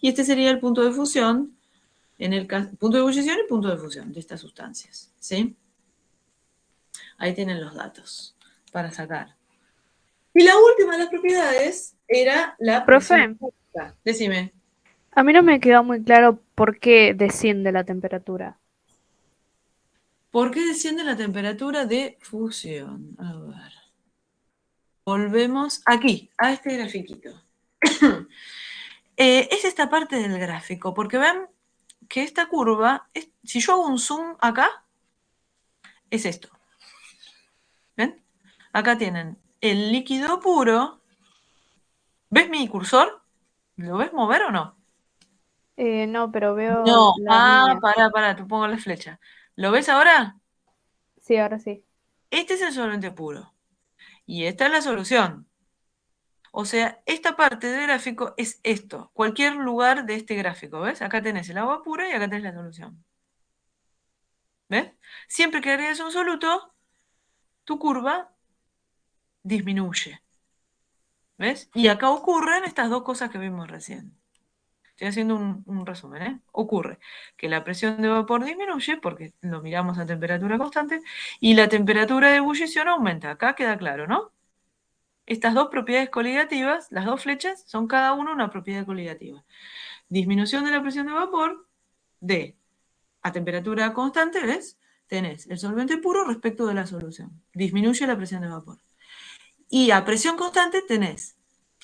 Y este sería el punto de fusión, en el caso, punto de ebullición y punto de fusión de estas sustancias, ¿sí? Ahí tienen los datos para sacar. Y la última de las propiedades era la presión. Decime. A mí no me quedó muy claro por qué desciende la temperatura. ¿Por qué desciende la temperatura de fusión? A ver. Volvemos aquí, a este grafiquito. Es esta parte del gráfico, porque ven que esta curva, si yo hago un zoom acá, es esto. ¿Ven? Acá tienen el líquido puro. ¿Ves mi cursor? ¿Lo ves mover o no? No, pero veo No. las líneas. Pará, te pongo la flecha. ¿Lo ves ahora? Sí, ahora sí. Este es el solvente puro. Y esta es la solución. O sea, esta parte del gráfico es esto. Cualquier lugar de este gráfico, ¿ves? Acá tenés el agua pura y acá tenés la solución. ¿Ves? Siempre que agregues un soluto, tu curva disminuye. ¿Ves? Y acá ocurren estas dos cosas que vimos recién. Estoy haciendo un resumen, ¿eh? Ocurre que la presión de vapor disminuye porque lo miramos a temperatura constante y la temperatura de ebullición aumenta. Acá queda claro, ¿no? Estas dos propiedades coligativas, las dos flechas, son cada una una propiedad coligativa. Disminución de la presión de vapor a temperatura constante, ¿ves? Tenés el solvente puro respecto de la solución. Disminuye la presión de vapor. Y a presión constante tenés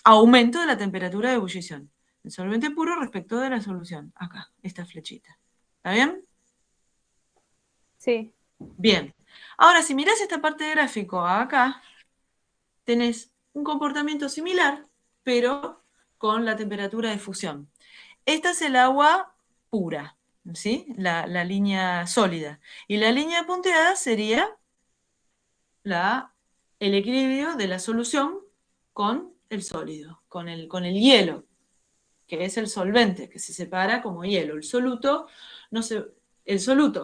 aumento de la temperatura de ebullición. El solvente puro respecto de la solución. Acá, esta flechita. ¿Está bien? Sí. Bien. Ahora, si mirás esta parte del gráfico acá, tenés un comportamiento similar, pero con la temperatura de fusión. Esta es el agua pura, ¿sí? La línea sólida. Y la línea punteada sería el equilibrio de la solución con el sólido, con el hielo, que es el solvente, que se separa como hielo. El soluto,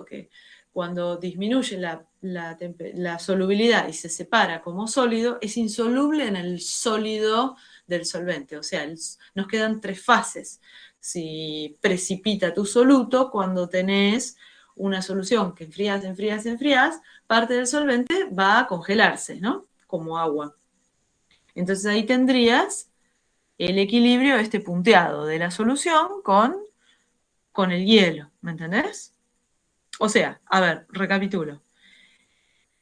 que cuando disminuye la solubilidad y se separa como sólido, es insoluble en el sólido del solvente. O sea, nos quedan tres fases. Si precipita tu soluto, cuando tenés una solución que enfrías, parte del solvente va a congelarse, ¿no? Como agua. Entonces ahí tendrías el equilibrio, este punteado de la solución con el hielo, ¿me entendés? O sea, a ver, recapitulo.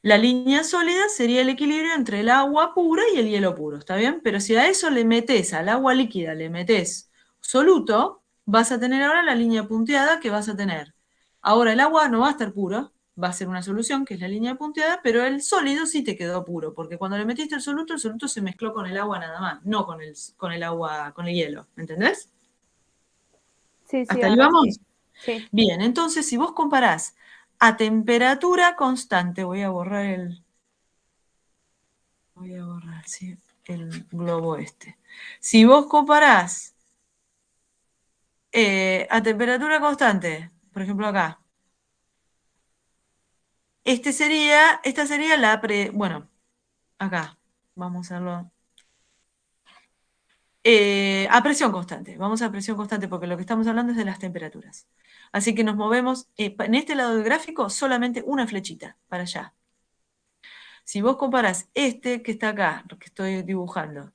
La línea sólida sería el equilibrio entre el agua pura y el hielo puro, ¿está bien? Pero si a eso le metés, al agua líquida le metés soluto, vas a tener ahora la línea punteada que vas a tener. Ahora el agua no va a estar puro, va a ser una solución, que es la línea punteada, pero el sólido sí te quedó puro, porque cuando le metiste el soluto se mezcló con el agua nada más, no con el agua, con el hielo, ¿me entendés? Sí, sí, ¿Hasta ahí ahora vamos? sí. Sí. Bien, entonces si vos comparás a temperatura constante, voy a borrar sí, el globo este. Si vos comparás a temperatura constante, por ejemplo acá, esta sería bueno, acá, vamos a hacerlo. A presión constante, vamos a presión constante porque lo que estamos hablando es de las temperaturas. Así que nos movemos, en este lado del gráfico, solamente una flechita para allá. Si vos comparás este que está acá, lo que estoy dibujando,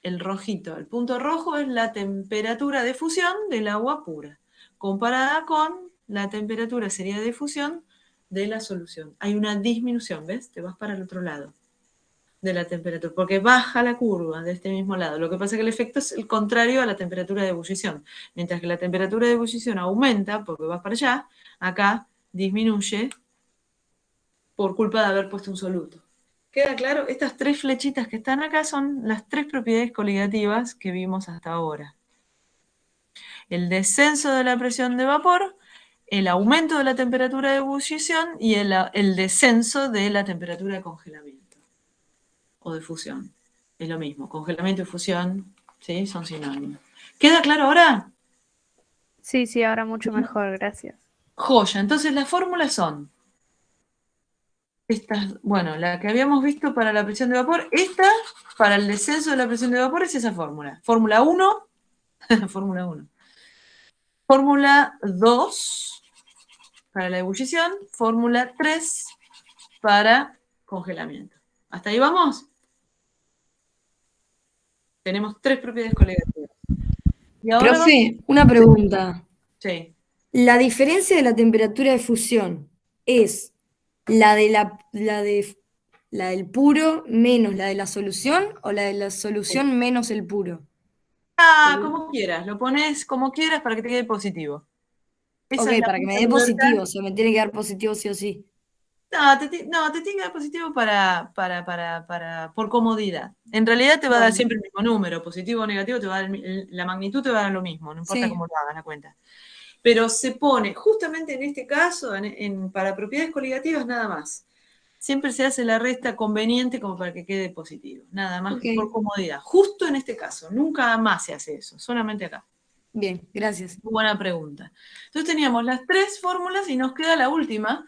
el rojito, el punto rojo es la temperatura de fusión del agua pura, comparada con la temperatura sería de fusión de la solución. Hay una disminución, ¿ves? Te vas para el otro lado de la temperatura, porque baja la curva de este mismo lado. Lo que pasa es que el efecto es el contrario a la temperatura de ebullición. Mientras que la temperatura de ebullición aumenta, porque vas para allá, acá disminuye por culpa de haber puesto un soluto. ¿Queda claro? Estas tres flechitas que están acá son las tres propiedades coligativas que vimos hasta ahora. El descenso de la presión de vapor, el aumento de la temperatura de ebullición y el descenso de la temperatura de congelamiento o de fusión. Es lo mismo, congelamiento y fusión, ¿sí? Son sinónimos. ¿Queda claro ahora? Sí, sí, ahora mucho mejor, gracias. Joya, entonces las fórmulas son estas, bueno, la que habíamos visto para la presión de vapor, esta para el descenso de la presión de vapor es esa fórmula. Fórmula 1, fórmula 1. Fórmula 2 para la ebullición, fórmula 3 para congelamiento. ¿Hasta ahí vamos? Tenemos tres propiedades coligativas. Y ahora Profe, una pregunta. sí. ¿La diferencia de la temperatura de fusión es la del puro menos la de la solución o la de la solución menos el puro? Como quieras, lo pones como quieras para que te quede positivo. Ok, Esa es la para que me única dé libertad. positivo, o sea, me tiene que dar positivo sí o sí. No, te tiene que dar positivo por comodidad. En realidad te va a dar Bueno, siempre el mismo número, positivo o negativo, te va a dar la magnitud te va a dar lo mismo, no importa sí, cómo lo hagas la cuenta. Pero se pone, justamente en este caso, para propiedades coligativas nada más. Siempre se hace la resta conveniente como para que quede positivo, nada más ok, por comodidad. Justo en este caso, nunca más se hace eso, solamente acá. bien, gracias. Muy buena pregunta. Entonces teníamos las 3 fórmulas y nos queda la última,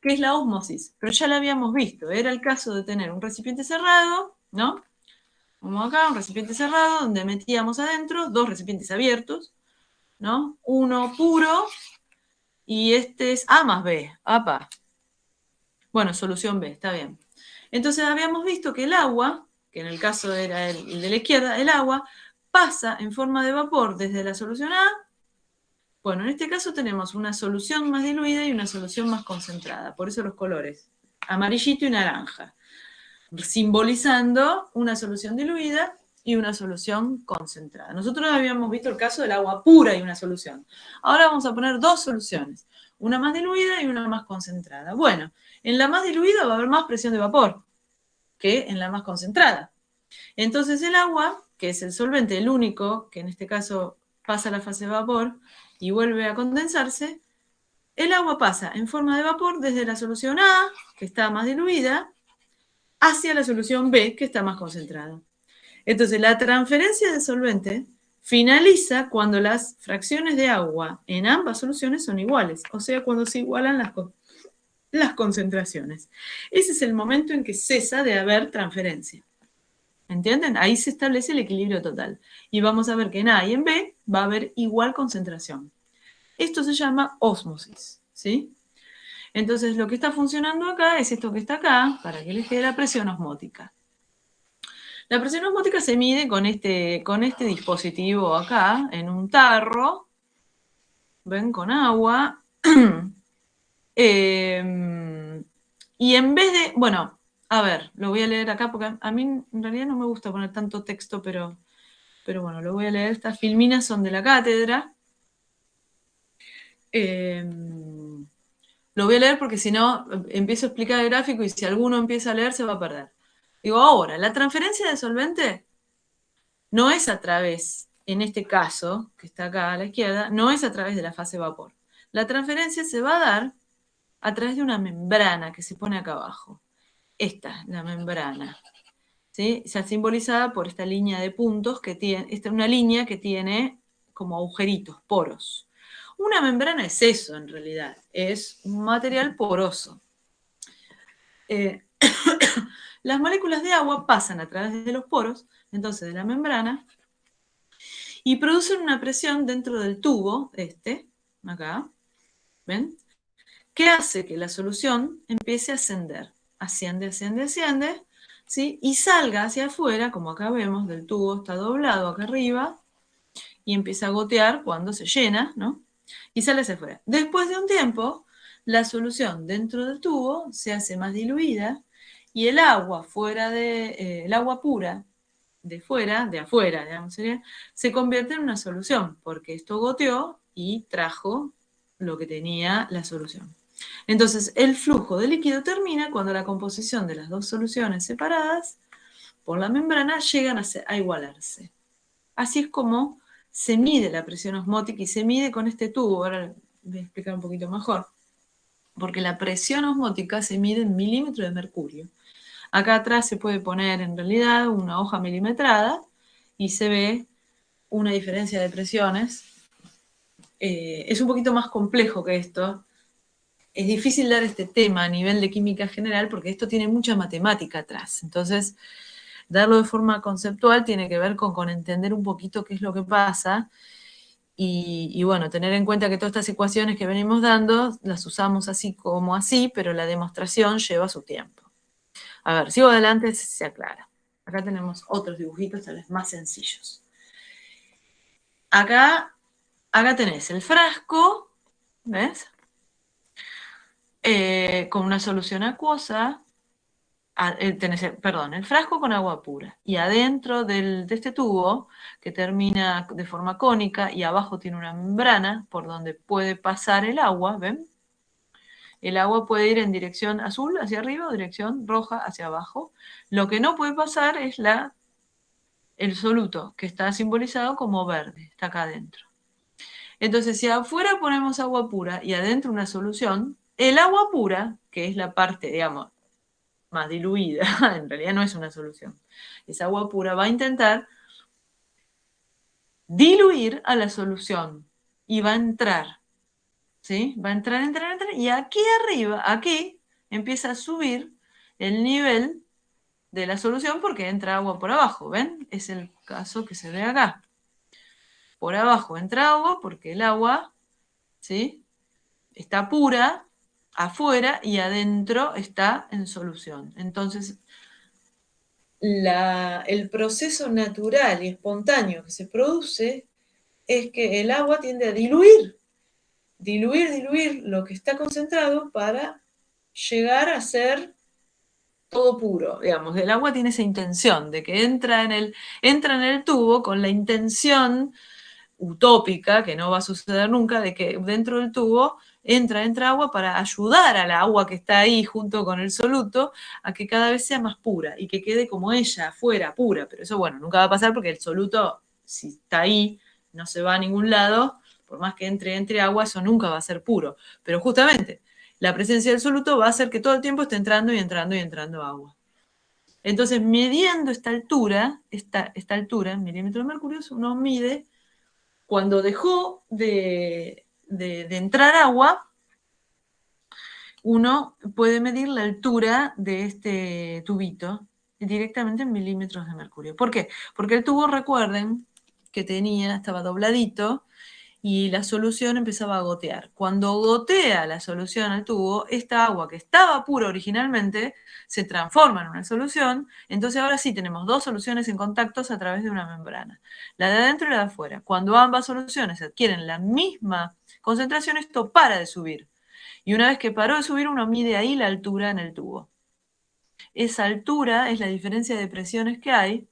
que es la ósmosis, pero ya la habíamos visto. Era el caso de tener un recipiente cerrado, ¿no? Como acá, un recipiente cerrado donde metíamos adentro 2 recipientes abiertos, ¿no? Uno puro y este es A más B, APA. Bueno, solución B, está bien. Entonces habíamos visto que el agua, que en el caso era el de la izquierda, el agua pasa en forma de vapor desde la solución A. Bueno, en este caso tenemos una solución más diluida y una solución más concentrada. Por eso los colores, amarillito y naranja, simbolizando una solución diluida y una solución concentrada. Nosotros habíamos visto el caso del agua pura y una solución. Ahora vamos a poner 2 soluciones, una más diluida y una más concentrada. Bueno, en la más diluida va a haber más presión de vapor que en la más concentrada. Entonces el agua, que es el solvente, el único, que en este caso pasa a la fase de vapor y vuelve a condensarse, el agua pasa en forma de vapor desde la solución A, que está más diluida, hacia la solución B, que está más concentrada. Entonces, la transferencia de solvente finaliza cuando las fracciones de agua en ambas soluciones son iguales, o sea, cuando se igualan las concentraciones. Ese es el momento en que cesa de haber transferencia. ¿Entienden? Ahí se establece el equilibrio total. Y vamos a ver que en A y en B va a haber igual concentración. Esto se llama ósmosis, ¿sí? Entonces, lo que está funcionando acá es esto que está acá, para que les quede la presión osmótica. La presión osmótica se mide con este dispositivo acá, en un tarro, ven, con agua. Y en vez de, bueno, a ver, lo voy a leer acá porque a mí en realidad no me gusta poner tanto texto, pero bueno, lo voy a leer. Estas filminas son de la cátedra. Lo voy a leer porque si no empiezo a explicar el gráfico y si alguno empieza a leer se va a perder. Digo, ahora, la transferencia de solvente no es a través, en este caso, que está acá a la izquierda, no es a través de la fase vapor. La transferencia se va a dar a través de una membrana que se pone acá abajo. Esta, la membrana. ¿Sí? Se ha simbolizada por esta línea de puntos que tiene, esta es una línea que tiene como agujeritos, poros. Una membrana es eso en realidad, es un material poroso. Las moléculas de agua pasan a través de los poros, entonces de la membrana, y producen una presión dentro del tubo, acá, ¿ven? Que hace que la solución empiece a ascender. Asciende, asciende, asciende, ¿sí? Y salga hacia afuera, como acá vemos, del tubo está doblado acá arriba, y empieza a gotear cuando se llena, ¿no? Y sale hacia afuera. Después de un tiempo, la solución dentro del tubo se hace más diluida, y el agua el agua pura de afuera, digamos, se convierte en una solución, porque esto goteó y trajo lo que tenía la solución. Entonces, el flujo de líquido termina cuando la composición de las dos soluciones separadas por la membrana llegan a igualarse. Así es como se mide la presión osmótica y se mide con este tubo. Ahora voy a explicar un poquito mejor. Porque la presión osmótica se mide en milímetros de mercurio. Acá atrás se puede poner en realidad una hoja milimetrada y se ve una diferencia de presiones. Es un poquito más complejo que esto. Es difícil dar este tema a nivel de química general porque esto tiene mucha matemática atrás. Entonces, darlo de forma conceptual tiene que ver con entender un poquito qué es lo que pasa y bueno, tener en cuenta que todas estas ecuaciones que venimos dando las usamos así como así, pero la demostración lleva su tiempo. A ver, sigo adelante, se aclara. Acá tenemos otros dibujitos tal vez más sencillos. Acá tenés el frasco, ¿ves? Con una solución acuosa, tenés, el frasco con agua pura, y adentro de este tubo, que termina de forma cónica, y abajo tiene una membrana por donde puede pasar el agua, ¿ven? El agua puede ir en dirección azul hacia arriba o dirección roja hacia abajo. Lo que no puede pasar es el soluto, que está simbolizado como verde, está acá adentro. Entonces, si afuera ponemos agua pura y adentro una solución, el agua pura, que es la parte, digamos, más diluida, en realidad no es una solución, esa agua pura va a intentar diluir a la solución y va a entrar, ¿sí? Va a entrar, y aquí arriba, aquí, empieza a subir el nivel de la solución porque entra agua por abajo, ¿ven? Es el caso que se ve acá. Por abajo entra agua porque el agua, ¿sí?, está pura afuera y adentro está en solución. Entonces, el proceso natural y espontáneo que se produce es que el agua tiende a diluir lo que está concentrado para llegar a ser todo puro, digamos. El agua tiene esa intención de que entra en el tubo con la intención utópica, que no va a suceder nunca, de que dentro del tubo entra agua para ayudar al agua que está ahí junto con el soluto a que cada vez sea más pura y que quede como ella, afuera, pura. Pero eso, bueno, nunca va a pasar porque el soluto, si está ahí, no se va a ningún lado, por más que entre agua, eso nunca va a ser puro. Pero justamente, la presencia del soluto va a hacer que todo el tiempo esté entrando y entrando agua. Entonces, midiendo esta altura en milímetros de mercurio, uno mide cuando dejó de entrar agua, uno puede medir la altura de este tubito directamente en milímetros de mercurio. ¿Por qué? Porque el tubo, recuerden, que estaba dobladito, y la solución empezaba a gotear. Cuando gotea la solución al tubo, esta agua que estaba pura originalmente se transforma en una solución, entonces ahora sí tenemos dos soluciones en contactos a través de una membrana, la de adentro y la de afuera. Cuando ambas soluciones adquieren la misma concentración, esto para de subir. Y una vez que paró de subir, uno mide ahí la altura en el tubo. Esa altura es la diferencia de presiones que hay,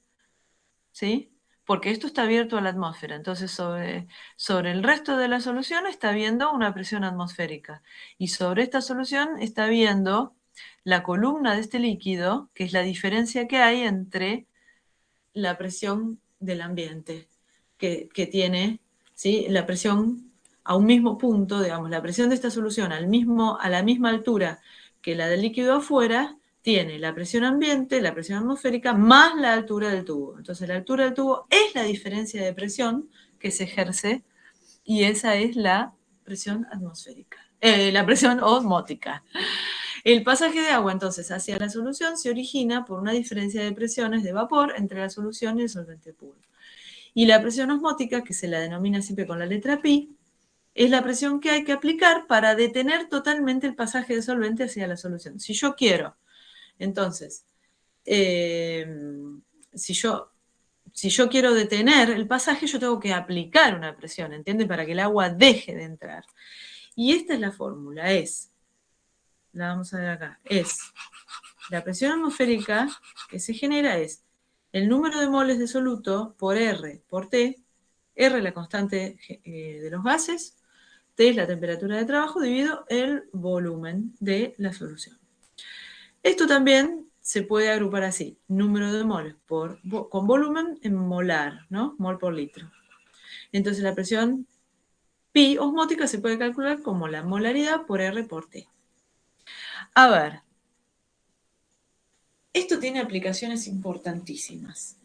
¿sí? Porque esto está abierto a la atmósfera, entonces sobre el resto de la solución está viendo una presión atmosférica, y sobre esta solución está viendo la columna de este líquido, que es la diferencia que hay entre la presión del ambiente, que tiene, ¿sí?, la presión a un mismo punto, digamos, la presión de esta solución a la misma altura que la del líquido afuera, tiene la presión ambiente, la presión atmosférica, más la altura del tubo. Entonces la altura del tubo es la diferencia de presión que se ejerce, y esa es la presión atmosférica, la presión osmótica. El pasaje de agua, entonces, hacia la solución se origina por una diferencia de presiones de vapor entre la solución y el solvente puro. Y la presión osmótica, que se la denomina siempre con la letra pi, es la presión que hay que aplicar para detener totalmente el pasaje del solvente hacia la solución. Si yo quiero, entonces, si yo quiero detener el pasaje, yo tengo que aplicar una presión, ¿entienden? Para que el agua deje de entrar. Y esta es la fórmula, la vamos a ver acá, es la presión atmosférica que se genera es el número de moles de soluto por R por T, R la constante de los gases, T es la temperatura de trabajo, dividido el volumen de la solución. Esto también se puede agrupar así, número de moles con volumen en molar, ¿no? Mol por litro. Entonces la presión pi osmótica se puede calcular como la molaridad por R por T. A ver, esto tiene aplicaciones importantísimas,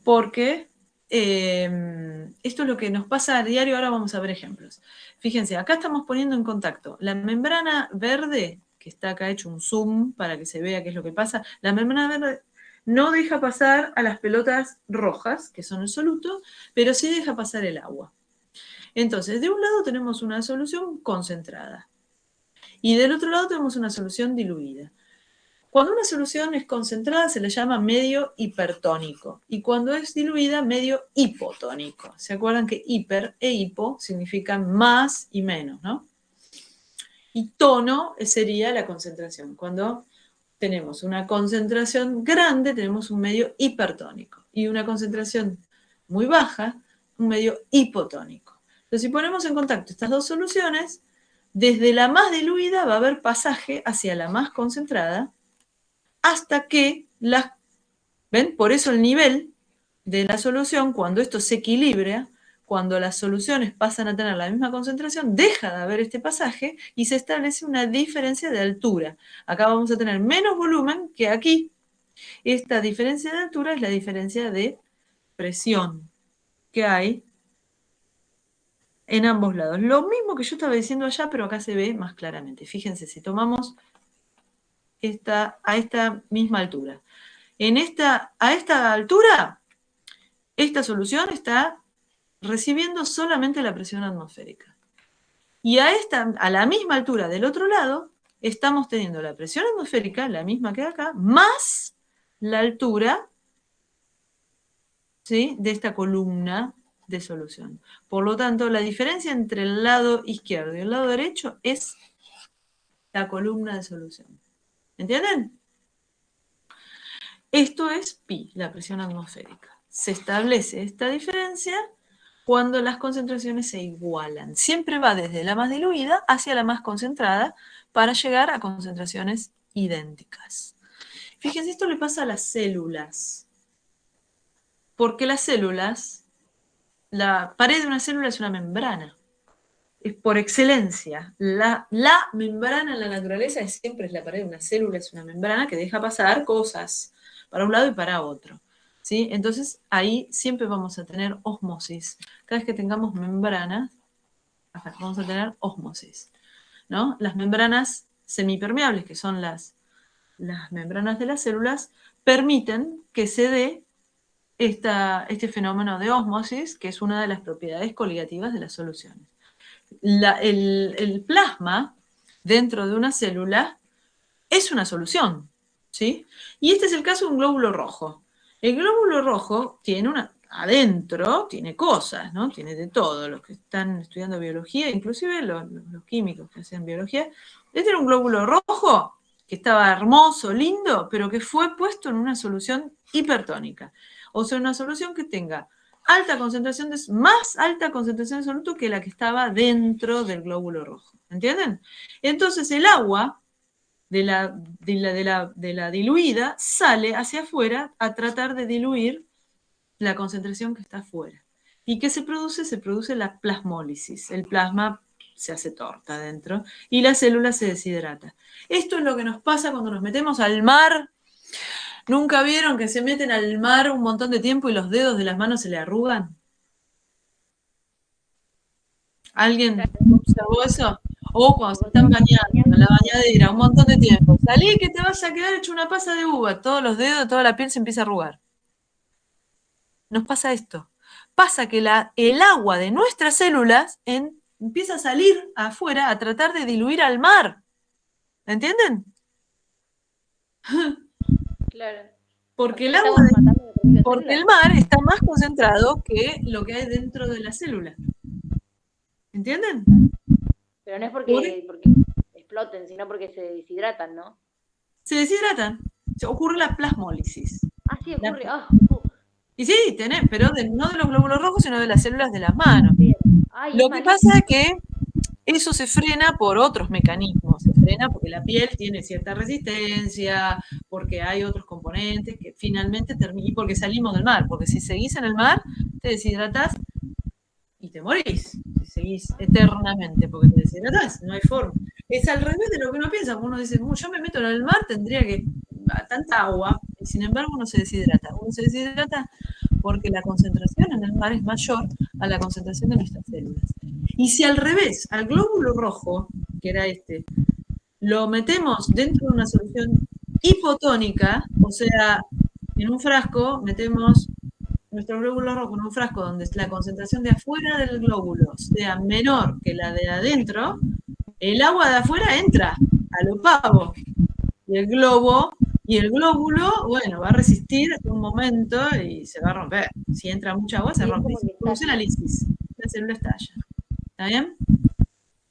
porque esto es lo que nos pasa a diario. Ahora vamos a ver ejemplos. Fíjense, acá estamos poniendo en contacto la membrana verde, que está acá hecho un zoom para que se vea qué es lo que pasa. La membrana verde no deja pasar a las pelotas rojas, que son el soluto, pero sí deja pasar el agua. Entonces, de un lado tenemos una solución concentrada, y del otro lado tenemos una solución diluida. Cuando una solución es concentrada se le llama medio hipertónico, y cuando es diluida, medio hipotónico. ¿Se acuerdan que hiper e hipo significan más y menos, ¿no? Y tono sería la concentración. Cuando tenemos una concentración grande, tenemos un medio hipertónico, y una concentración muy baja, un medio hipotónico. Entonces, si ponemos en contacto estas dos soluciones, desde la más diluida va a haber pasaje hacia la más concentrada hasta que ¿ven? Por eso el nivel de la solución, cuando esto se equilibra, cuando las soluciones pasan a tener la misma concentración, deja de haber este pasaje y se establece una diferencia de altura. Acá vamos a tener menos volumen que aquí. Esta diferencia de altura es la diferencia de presión que hay en ambos lados. Lo mismo que yo estaba diciendo allá, pero acá se ve más claramente. Fíjense, si tomamos a esta misma altura. A esta altura, esta solución está recibiendo solamente la presión atmosférica. Y a la misma altura del otro lado, estamos teniendo la presión atmosférica, la misma que acá, más la altura, ¿sí?, de esta columna de solución. Por lo tanto, la diferencia entre el lado izquierdo y el lado derecho es la columna de solución. ¿Entienden? Esto es pi, la presión atmosférica. Se establece esta diferencia cuando las concentraciones se igualan. Siempre va desde la más diluida hacia la más concentrada para llegar a concentraciones idénticas. Fíjense, esto le pasa a las células. Porque las células, la pared de una célula es una membrana. Es por excelencia. La membrana en la naturaleza siempre es la pared de una célula, es una membrana que deja pasar cosas para un lado y para otro. ¿Sí? Entonces ahí siempre vamos a tener ósmosis. Cada vez que tengamos membranas, vamos a tener ósmosis, ¿no? Las membranas semipermeables, que son las membranas de las células, permiten que se dé este fenómeno de ósmosis, que es una de las propiedades coligativas de las soluciones. El plasma dentro de una célula es una solución, ¿sí? Y este es el caso de un glóbulo rojo. El glóbulo rojo tiene adentro tiene cosas, ¿no? Tiene de todo. Los que están estudiando biología, inclusive los químicos que hacen biología, este era un glóbulo rojo que estaba hermoso, lindo, pero que fue puesto en una solución hipertónica. O sea, una solución que tenga más alta concentración de soluto que la que estaba dentro del glóbulo rojo. ¿Entienden? Entonces el agua de la diluida sale hacia afuera a tratar de diluir la concentración que está afuera. ¿Y qué se produce? Se produce la plasmólisis. El plasma se hace torta dentro y la célula se deshidrata. Esto es lo que nos pasa cuando nos metemos al mar. ¿Nunca vieron que se meten al mar un montón de tiempo y los dedos de las manos se le arrugan? ¿Alguien observó eso? O cuando se están bañando en la bañadera un montón de tiempo. Salí que te vas a quedar hecho una pasa de uva. Todos los dedos, toda la piel se empieza a arrugar. Nos pasa esto. Pasa que el agua de nuestras células empieza a salir afuera a tratar de diluir al mar. ¿Entienden? Claro. Porque Porque el mar está más concentrado que lo que hay dentro de la célula. ¿Entienden? Pero no es porque exploten, sino porque se deshidratan, ¿no? Se deshidratan. Ocurre la plasmólisis. Ah, sí, ocurre. Y sí, pero no de los glóbulos rojos, sino de las células de las manos. Ay, Lo que pasa es que eso se frena por otros mecanismos. Se frena porque la piel tiene cierta resistencia, porque hay otros componentes que finalmente terminan, y porque salimos del mar. Porque si seguís en el mar, te deshidratás y te morís. Si seguís eternamente, porque te deshidratás, no hay forma. Es al revés de lo que uno piensa. Uno dice, yo me meto en el mar, tendría que tanta agua, y sin embargo uno se deshidrata. Uno se deshidrata porque la concentración en el mar es mayor a la concentración de nuestras células. Y si al revés, al glóbulo rojo, que era lo metemos dentro de una solución hipotónica, o sea, en un frasco, metemos nuestro glóbulo rojo en un frasco donde la concentración de afuera del glóbulo sea menor que la de adentro, el agua de afuera entra a lo pavo. Y el glóbulo, bueno, va a resistir un momento y se va a romper. Si entra mucha agua, se rompe. Se produce la lisis. La célula estalla. ¿Está bien?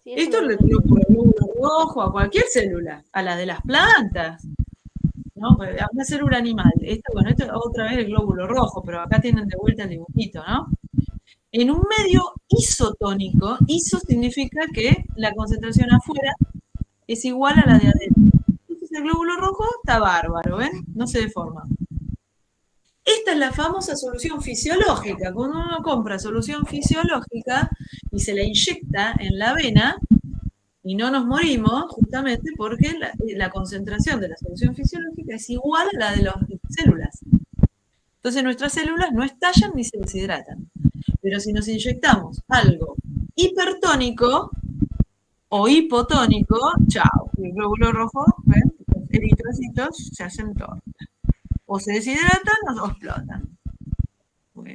Sí, esto le ocurre al glóbulo rojo, a cualquier célula, a la de las plantas, ¿no? A una célula animal. Esto es otra vez el glóbulo rojo, pero acá tienen de vuelta el dibujito, ¿no? en un medio isotónico. Iso significa que la concentración afuera es igual a la de adentro. Entonces el glóbulo rojo está bárbaro, ¿ven? No se deforma. Esta es la famosa solución fisiológica. Cuando uno compra solución fisiológica y se la inyecta en la vena, y no nos morimos, justamente porque la concentración de la solución fisiológica es igual a la de las células. Entonces nuestras células no estallan ni se deshidratan. Pero si nos inyectamos algo hipertónico o hipotónico, chao. El glóbulo rojo, ¿ven? Los eritrocitos se hacen torta. O se deshidratan o explotan.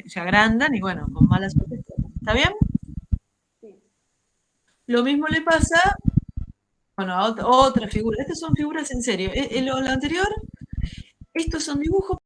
Se agrandan y bueno, con mala suerte explotan. ¿Está bien? Sí. Lo mismo le pasa, bueno, a otra figura. Estas son figuras en serio. Lo anterior, estos son dibujos.